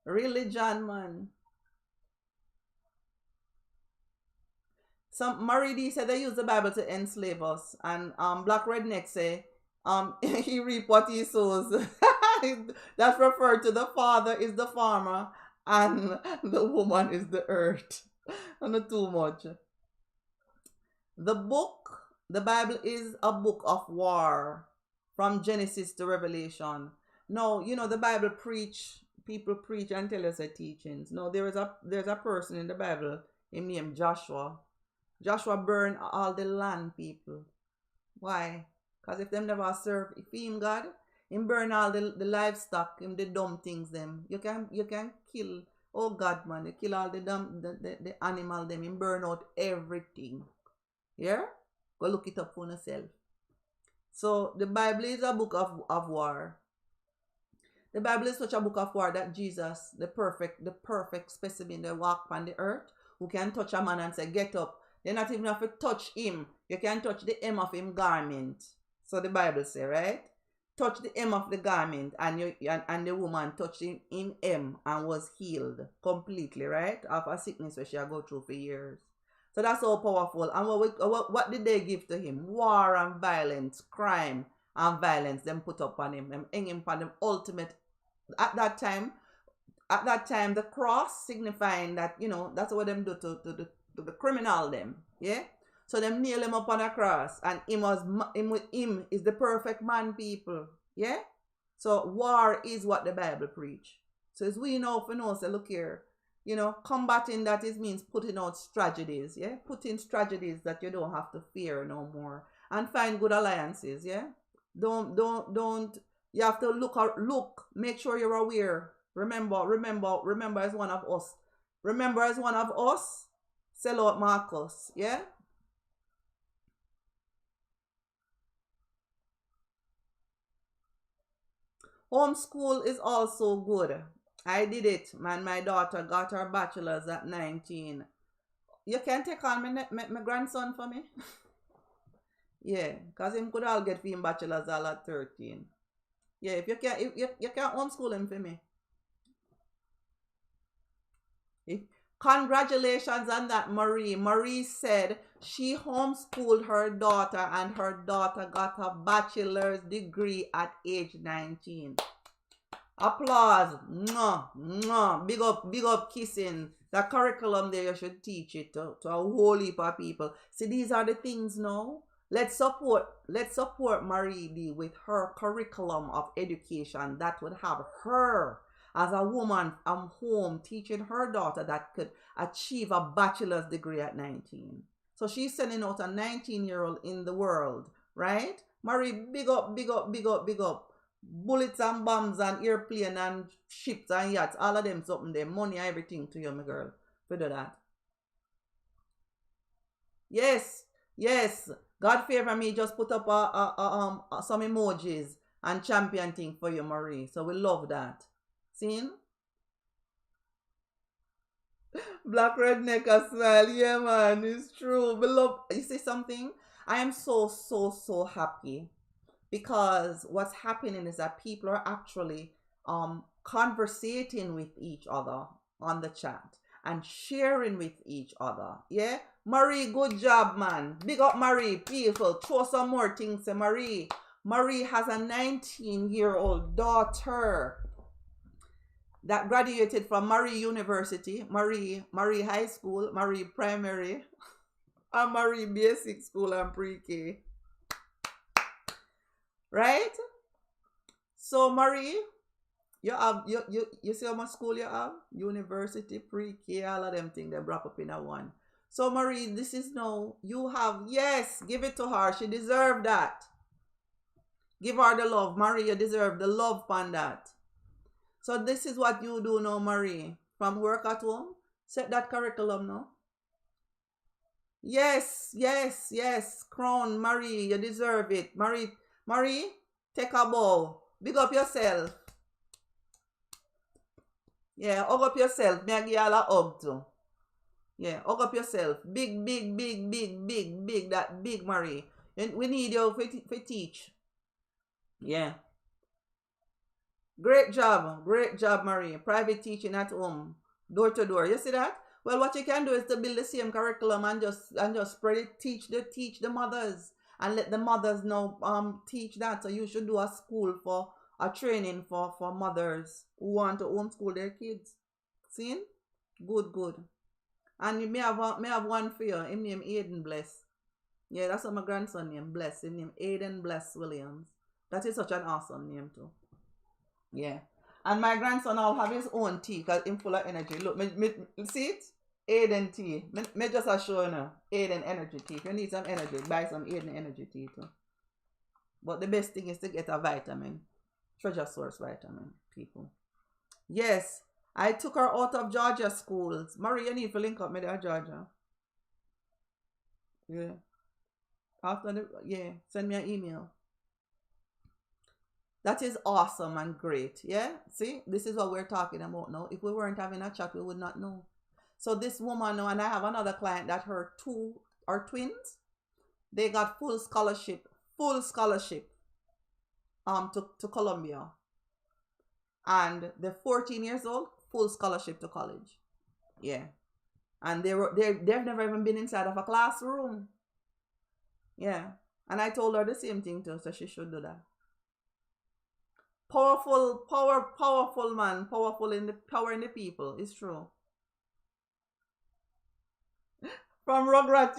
Religion, man. Some Murray D said they use the Bible to enslave us, and Black Redneck say he reap what he sows. That's referred to the father is the farmer and the woman is the earth. Not too much. The Bible is a book of war from Genesis to Revelation. No, the Bible people preach and tell us their teachings. No, there's a person in the Bible named Joshua. Joshua burned all the land, people. Why? Because if them never serve him God, him burn all the livestock, him the dumb things them. You can kill, oh God, man, you kill all the animal them, him burn out everything. Yeah? Go look it up for yourself. So the Bible is a book of war. The Bible is such a book of war that Jesus, the perfect specimen that walk on the earth, who can touch a man and say, get up. They not even have to touch him. You can touch the hem of him garment. So the Bible say, right? Touch the hem of the garment, and the woman touched him in hem and was healed completely, right? Of a sickness where she had go through for years. So that's so powerful. And what did they give to him? War and violence, crime and violence. Them put up on him. Them hang him on the ultimate. At that time, the cross signifying that, that's what them do to the criminal them. Yeah? So them nail him up on a cross, and him is the perfect man, people. Yeah? So war is what the Bible preach. So as we know, say, look here, combating that means putting out strategies. Yeah? Putting strategies that you don't have to fear no more, and find good alliances. Yeah? Don't. You have to look. Make sure you're aware. Remember as one of us. Remember as one of us. Sell out Marcus. Yeah? Homeschool is also good. I did it, man. My daughter got her bachelor's at 19. You can take on my grandson for me? Yeah, because him could all get him bachelor's all at 13. Yeah, if you can homeschool him for me. Congratulations on that, Marie. Marie said she homeschooled her daughter and her daughter got a bachelor's degree at age 19. Applause. Mwah, mwah. Big up kissing. The curriculum there, you should teach it to a whole heap of people. See, these are the things now Let's support Marie D with her curriculum of education that would have her as a woman home teaching her daughter that could achieve a bachelor's degree at 19. So she's sending out a 19-year-old in the world, right? Marie, big up, big up, big up, big up. Bullets and bombs and airplane and ships and yachts, all of them something there, money, everything to you, my girl. For do that. Yes, yes. God favor me, just put up some emojis and champion thing for you, Marie. So we love that. Seen? Black redneck a smile. Yeah, man, it's true. We love. You see something? I am so, so, so happy because what's happening is that people are actually conversating with each other on the chat and sharing with each other. Yeah, Marie, good job, man. Big up Marie, people. Throw some more things to Marie. Marie has a 19-year-old daughter that graduated from Marie University, Marie High School, Marie Primary, and Marie Basic School and Pre-K. Right? So Marie, you see how much school you have? University, Pre-K, all of them things they wrap up in a one. So Marie, this is now, you have, yes, give it to her. She deserved that. Give her the love. Marie, you deserve the love on that. So this is what you do now, Marie. From work at home, set that curriculum now. Yes, yes, yes. Crown, Marie, you deserve it. Marie, take a bow. Big up yourself. Yeah, hug up yourself. Me I give you all a hug too. Yeah, hug up yourself. Big, big, big, big, big, big. That big, Marie. And we need you for teach. Yeah. Great job, Marie. Private teaching at home, door to door. You see that? Well, what you can do is to build the same curriculum and just spread it. Teach the mothers and let the mothers know teach that. So you should do a school for a training for mothers who want to homeschool their kids. See? Good. And you may have one for you. Him name Aiden Bless. Yeah, that's what my grandson name Bless. Him name Aiden Bless Williams. That is such an awesome name too. Yeah. And my grandson will have his own tea because he's full of energy. Look, me see it? Aiden tea. Me just a show you now. Aiden energy tea. If you need some energy, buy some Aiden energy tea too. But the best thing is to get a vitamin. Treasure source vitamin, people. Yes. I took her out of Georgia schools. Marie, you need to link up me there, Georgia. Yeah. Send me an email. That is awesome and great. Yeah. See, this is what we're talking about now. If we weren't having a chat, we would not know. So this woman now, and I have another client that her two are twins. They got full scholarship to Columbia. And they're 14 years old, full scholarship to college. Yeah. And they've never even been inside of a classroom. Yeah. And I told her the same thing too, so she should do that. Powerful man, power in the people. It's true. From Rugrat,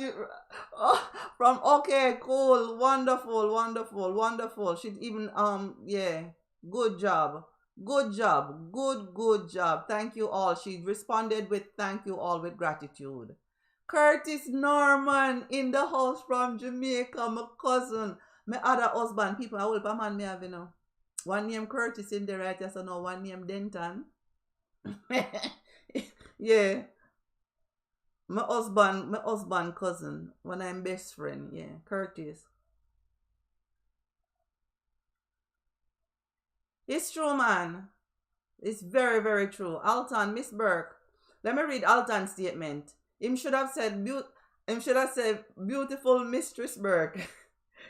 okay, cool, wonderful. She even yeah, good job. Good job. Thank you all. She responded with thank you all with gratitude. Curtis Norman in the house from Jamaica, my cousin, my other husband. People, I will man me have, you know. One name Curtis in the right, yes or no, one name Denton. Yeah. My husband cousin, when I'm best friend, yeah, Curtis. It's true, man. It's very, very true. Alton, Miss Burke. Let me read Alton's statement. Him should have said, beautiful Mistress Burke.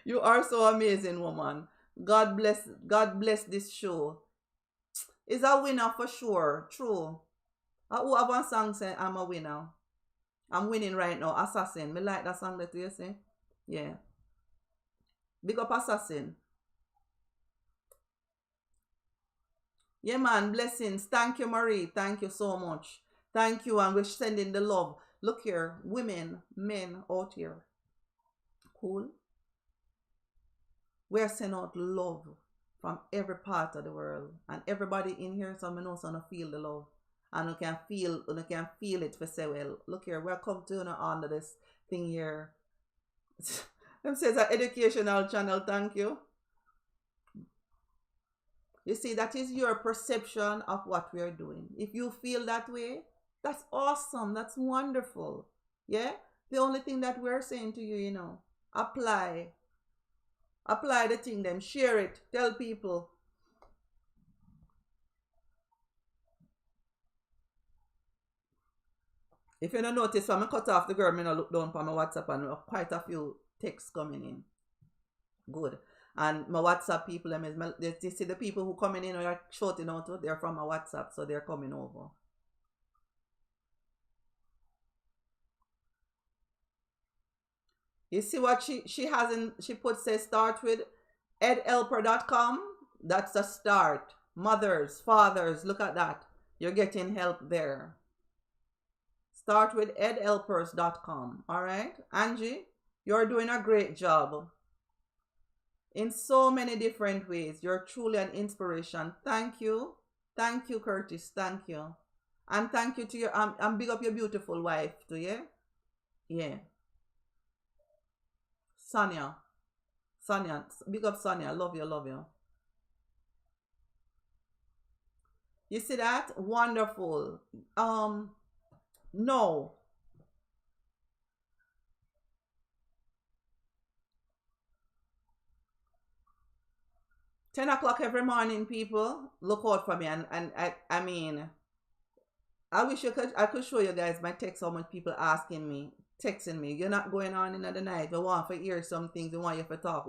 You are so amazing, woman. God bless this show. It's a winner for sure. True. Who have one song say I'm a winner? I'm winning right now. Assassin. Me like that song that you say. Yeah. Big up Assassin. Yeah, man. Blessings. Thank you, Marie. Thank you so much. Thank you. And we're sending the love. Look here. Women, men out here. Cool. we're sending out love from every part of the world. And everybody in here, so I know so I feel the love. And you can feel it for say, well, look here, welcome to under this thing here. Them says an educational channel, thank you. You see, that is your perception of what we are doing. If you feel that way, that's awesome. That's wonderful. Yeah? The only thing that we're saying to you, you know, apply the thing, them, share it, tell people. If you don't notice, when I cut off the girl, I look down for my WhatsApp and quite a few texts coming in. Good. And my WhatsApp people, you see the people who coming in or are shouting out, they're from my WhatsApp, so they're coming over. You see what she says start with edhelper.com. That's a start. Mothers, fathers, look at that. You're getting help there. Start with edhelpers.com. All right, Angie, you're doing a great job in so many different ways. You're truly an inspiration. Thank you, Curtis. Thank you, and thank you to your and big up your beautiful wife too. Yeah. Sonia, big up Sonia. Love you. You see that? Wonderful. No. $10 every morning, people. Look out for me. And I mean, I wish I could show you guys my text, how much people texting me. You're not going on in the night. We want to hear some things. We want you to talk.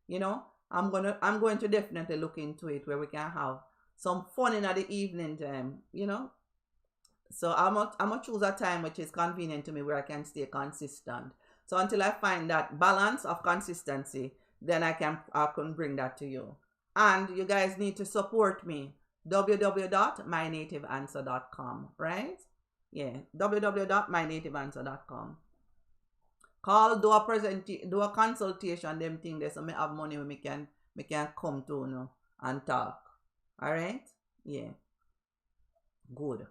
You know, I'm going to definitely look into it where we can have some fun in the evening time, you know. So I'm gonna choose a time which is convenient to me where I can stay consistent. So until I find that balance of consistency, then I can bring that to you. And you guys need to support me. www.mynativeanswer.com, right? Yeah, www.mynativeanswer.com. Call, do a consultation, them thing there, so me have money when me can come to, you know, and talk. All right? Yeah. Good.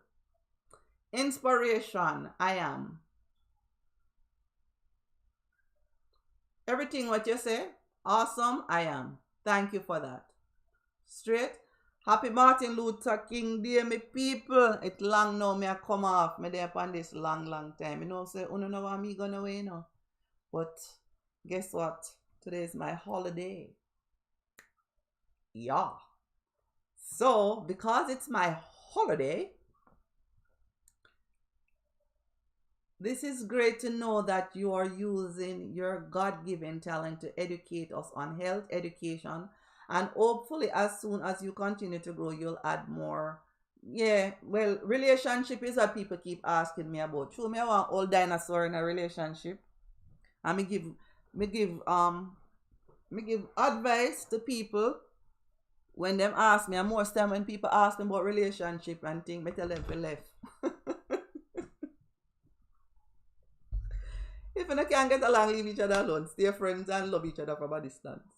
Inspiration, I am. Everything what you say, awesome, I am. Thank you for that. Straight. Happy Martin Luther King Day, me people. It long now, me I come off. Me there upon this long time. You know, say, you know what me gonna away, you know. But guess what? Today is my holiday. Yeah. So, because it's my holiday, this is great to know that you are using your God-given talent to educate us on health, education, and hopefully as soon as you continue to grow, you'll add more. Yeah, well, relationship is what people keep asking me about. True, me I want old dinosaur in a relationship. And me give advice to people when them ask me, and most time when people ask me about relationship and things, me tell them to left. If you can't get along, leave each other alone. Stay friends and love each other from a distance.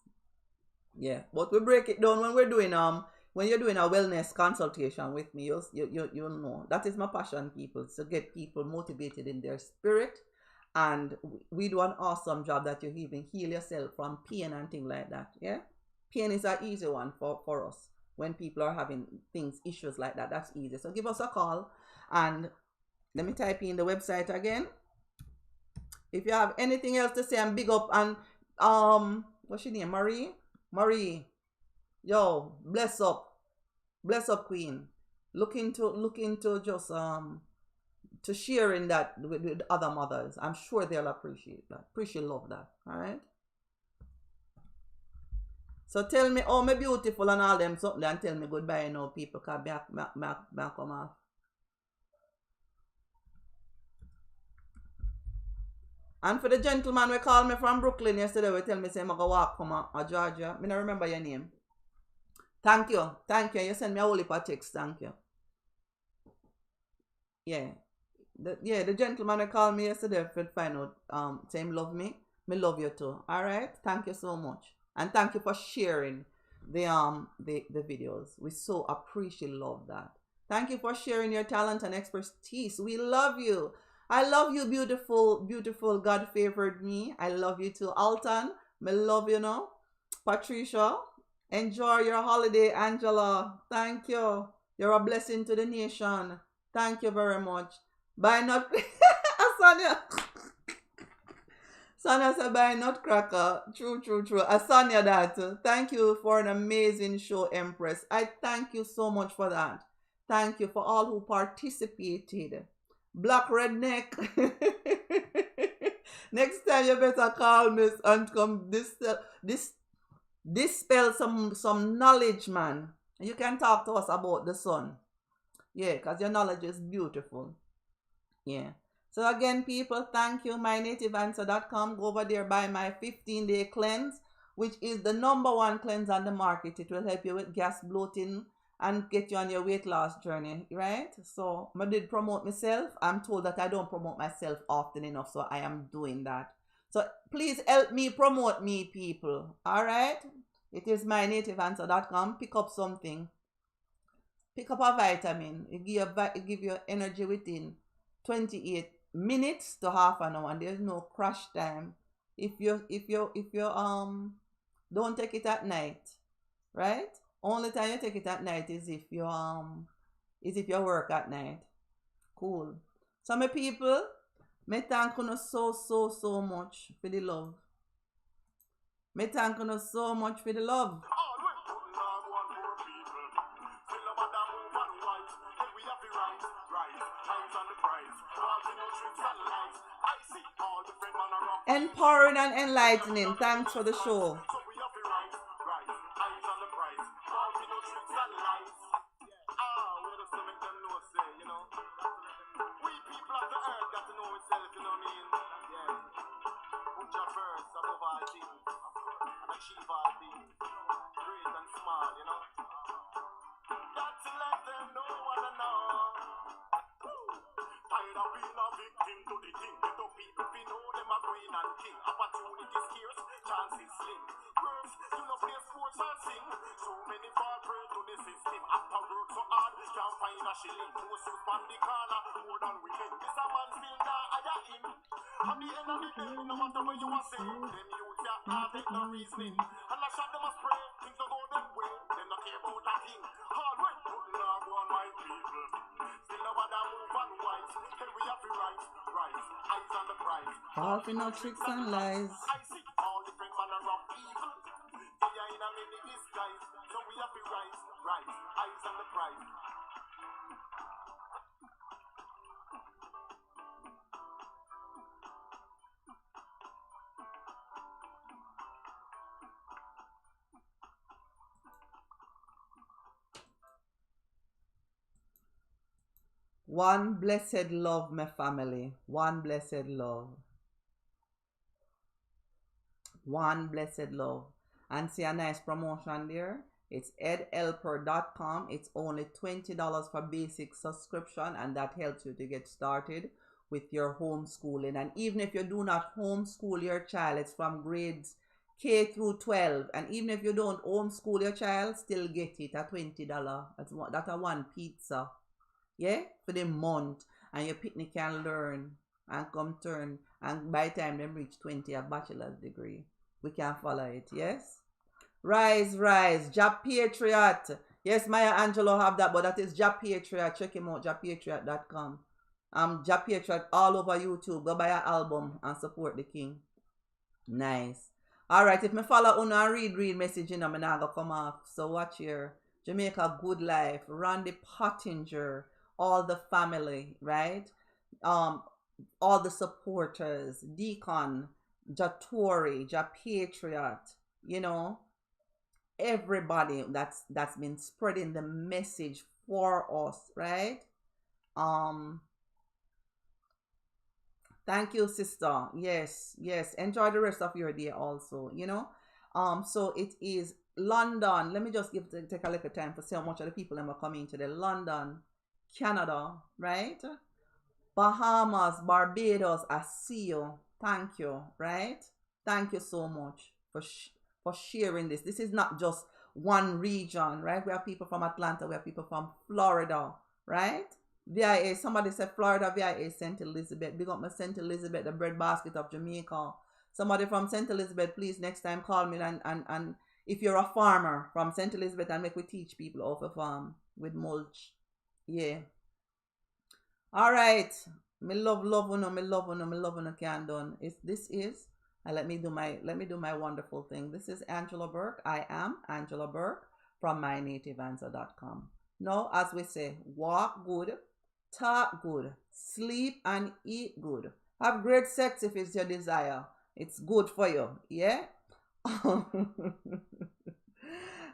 Yeah, but we break it down when we're doing when you're doing a wellness consultation with me. You know that is my passion, people, to get people motivated in their spirit, and we do an awesome job that you even heal yourself from pain and things like that. Yeah, pain is an easy one for us when people are having issues like that. That's easy. So give us a call, and let me type in the website again. If you have anything else to say, and big up, and what's your name? Marie, yo, bless up queen. Look into just to sharing that with other mothers. I'm sure they'll appreciate that. Love that. All right. So tell me, oh, me beautiful and all them something, and tell me goodbye, you know, people, cause me come off. And for the gentleman we called me from Brooklyn yesterday, we tell me say I go walk from Georgia. I don't remember your name. Thank you. You send me a whole heap of text. Thank you. Yeah. The gentleman we called me yesterday to find out say him love me. Me love you too. Alright? Thank you so much. And thank you for sharing the videos. We so appreciate love that. Thank you for sharing your talent and expertise. We love you. I love you, beautiful, beautiful God favored me. I love you too. Alton, me love you now. Patricia, enjoy your holiday. Angela, thank you. You're a blessing to the nation. Thank you very much. Bye not Sonia. Sonia said bye nutcracker. True, true, true. Sonia that. Thank you for an amazing show, Empress. I thank you so much for that. Thank you for all who participated. Black redneck. Next time you better call me and come dispel some knowledge, man. You can talk to us about the sun. Yeah, because your knowledge is beautiful. Yeah. So again, people, thank you. MyNativeAnswer.com. Go over there, buy my 15-day cleanse, which is the #1 cleanse on the market. It will help you with gas, bloating, and get you on your weight loss journey, right? So I did promote myself. I'm told that I don't promote myself often enough, so I am doing that. So please help me promote me, people. All right? It is MyNativeAnswer.com. Pick up something. Pick up a vitamin. It give you energy within 28 minutes to half an hour, and there's no crash time. If you don't take it at night, right? Only time you take it at night is if you work at night. Cool. So my people, me thank you so much for the love. Me thank you so much for the love. Empowering and enlightening. Thanks for the show. All for no tricks and lies. One blessed love, my family. One blessed love. One blessed love. And see a nice promotion there. It's edhelper.com. It's only $20 for basic subscription, and that helps you to get started with your homeschooling. And even if you do not homeschool your child, it's from grades K through 12. And even if you don't homeschool your child, still get it at $20. That's a one pizza. Yeah, for the month, and your picnic can learn and come turn, and by the time them reach 20, a bachelor's degree, we can follow it. Yes, rise, Jap Patriot. Yes, Maya Angelo have that, but that is Jap Patriot. Check him out, jappatriot.com. Jap Patriot all over YouTube. Go buy an album and support the king. Nice. All right, if me follow Uno and read message, you know, me not gonna come off. So watch here. Jamaica Good Life, Randy Pottinger, all the family, right? All the supporters, Deacon, Jatori, Patriot, you know, everybody that's been spreading the message for us, right? Thank you, sister. Yes. Enjoy the rest of your day also, you know. So it is London. Let me just take a little time to see how much of the people that are coming today. London, Canada, right? Bahamas, Barbados, I see you. Thank you, right? Thank you so much for sharing this. This is not just one region, right? We have people from Atlanta, we have people from Florida, right? VIA, somebody said Florida, VIA, St. Elizabeth. Big up my St. Elizabeth, the breadbasket of Jamaica. Somebody from St. Elizabeth, please next time call me, and if you're a farmer from St. Elizabeth, and make we teach people how to farm with mulch. Yeah. All right. Me love uno, me love uno can done. This is, and let me do my wonderful thing. This is Angela Burke. I am Angela Burke from mynativeanswer.com. Now, as we say, walk good, talk good, sleep and eat good. Have great sex if it's your desire. It's good for you, yeah?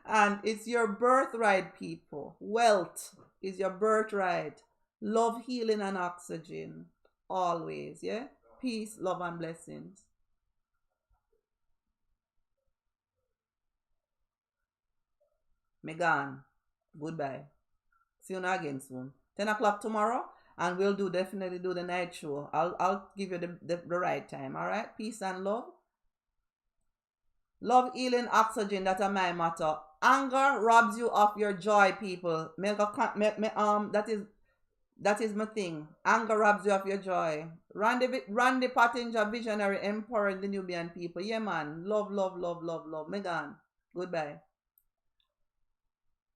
And it's your birthright, people. Wealth is your birthright. Love, healing, and oxygen. Always, yeah? Peace, love, and blessings. Megan, goodbye. See you again soon. 10 o'clock tomorrow, and we'll definitely do the night show. I'll give you the right time, all right? Peace and love. Love, healing, oxygen, that are my motto. Anger robs you of your joy, people. That is my thing. Anger robs you of your joy. Randy Pottinger, visionary, empowering the Nubian people. Yeah, man. Love, love, love, love, love. Megan, goodbye.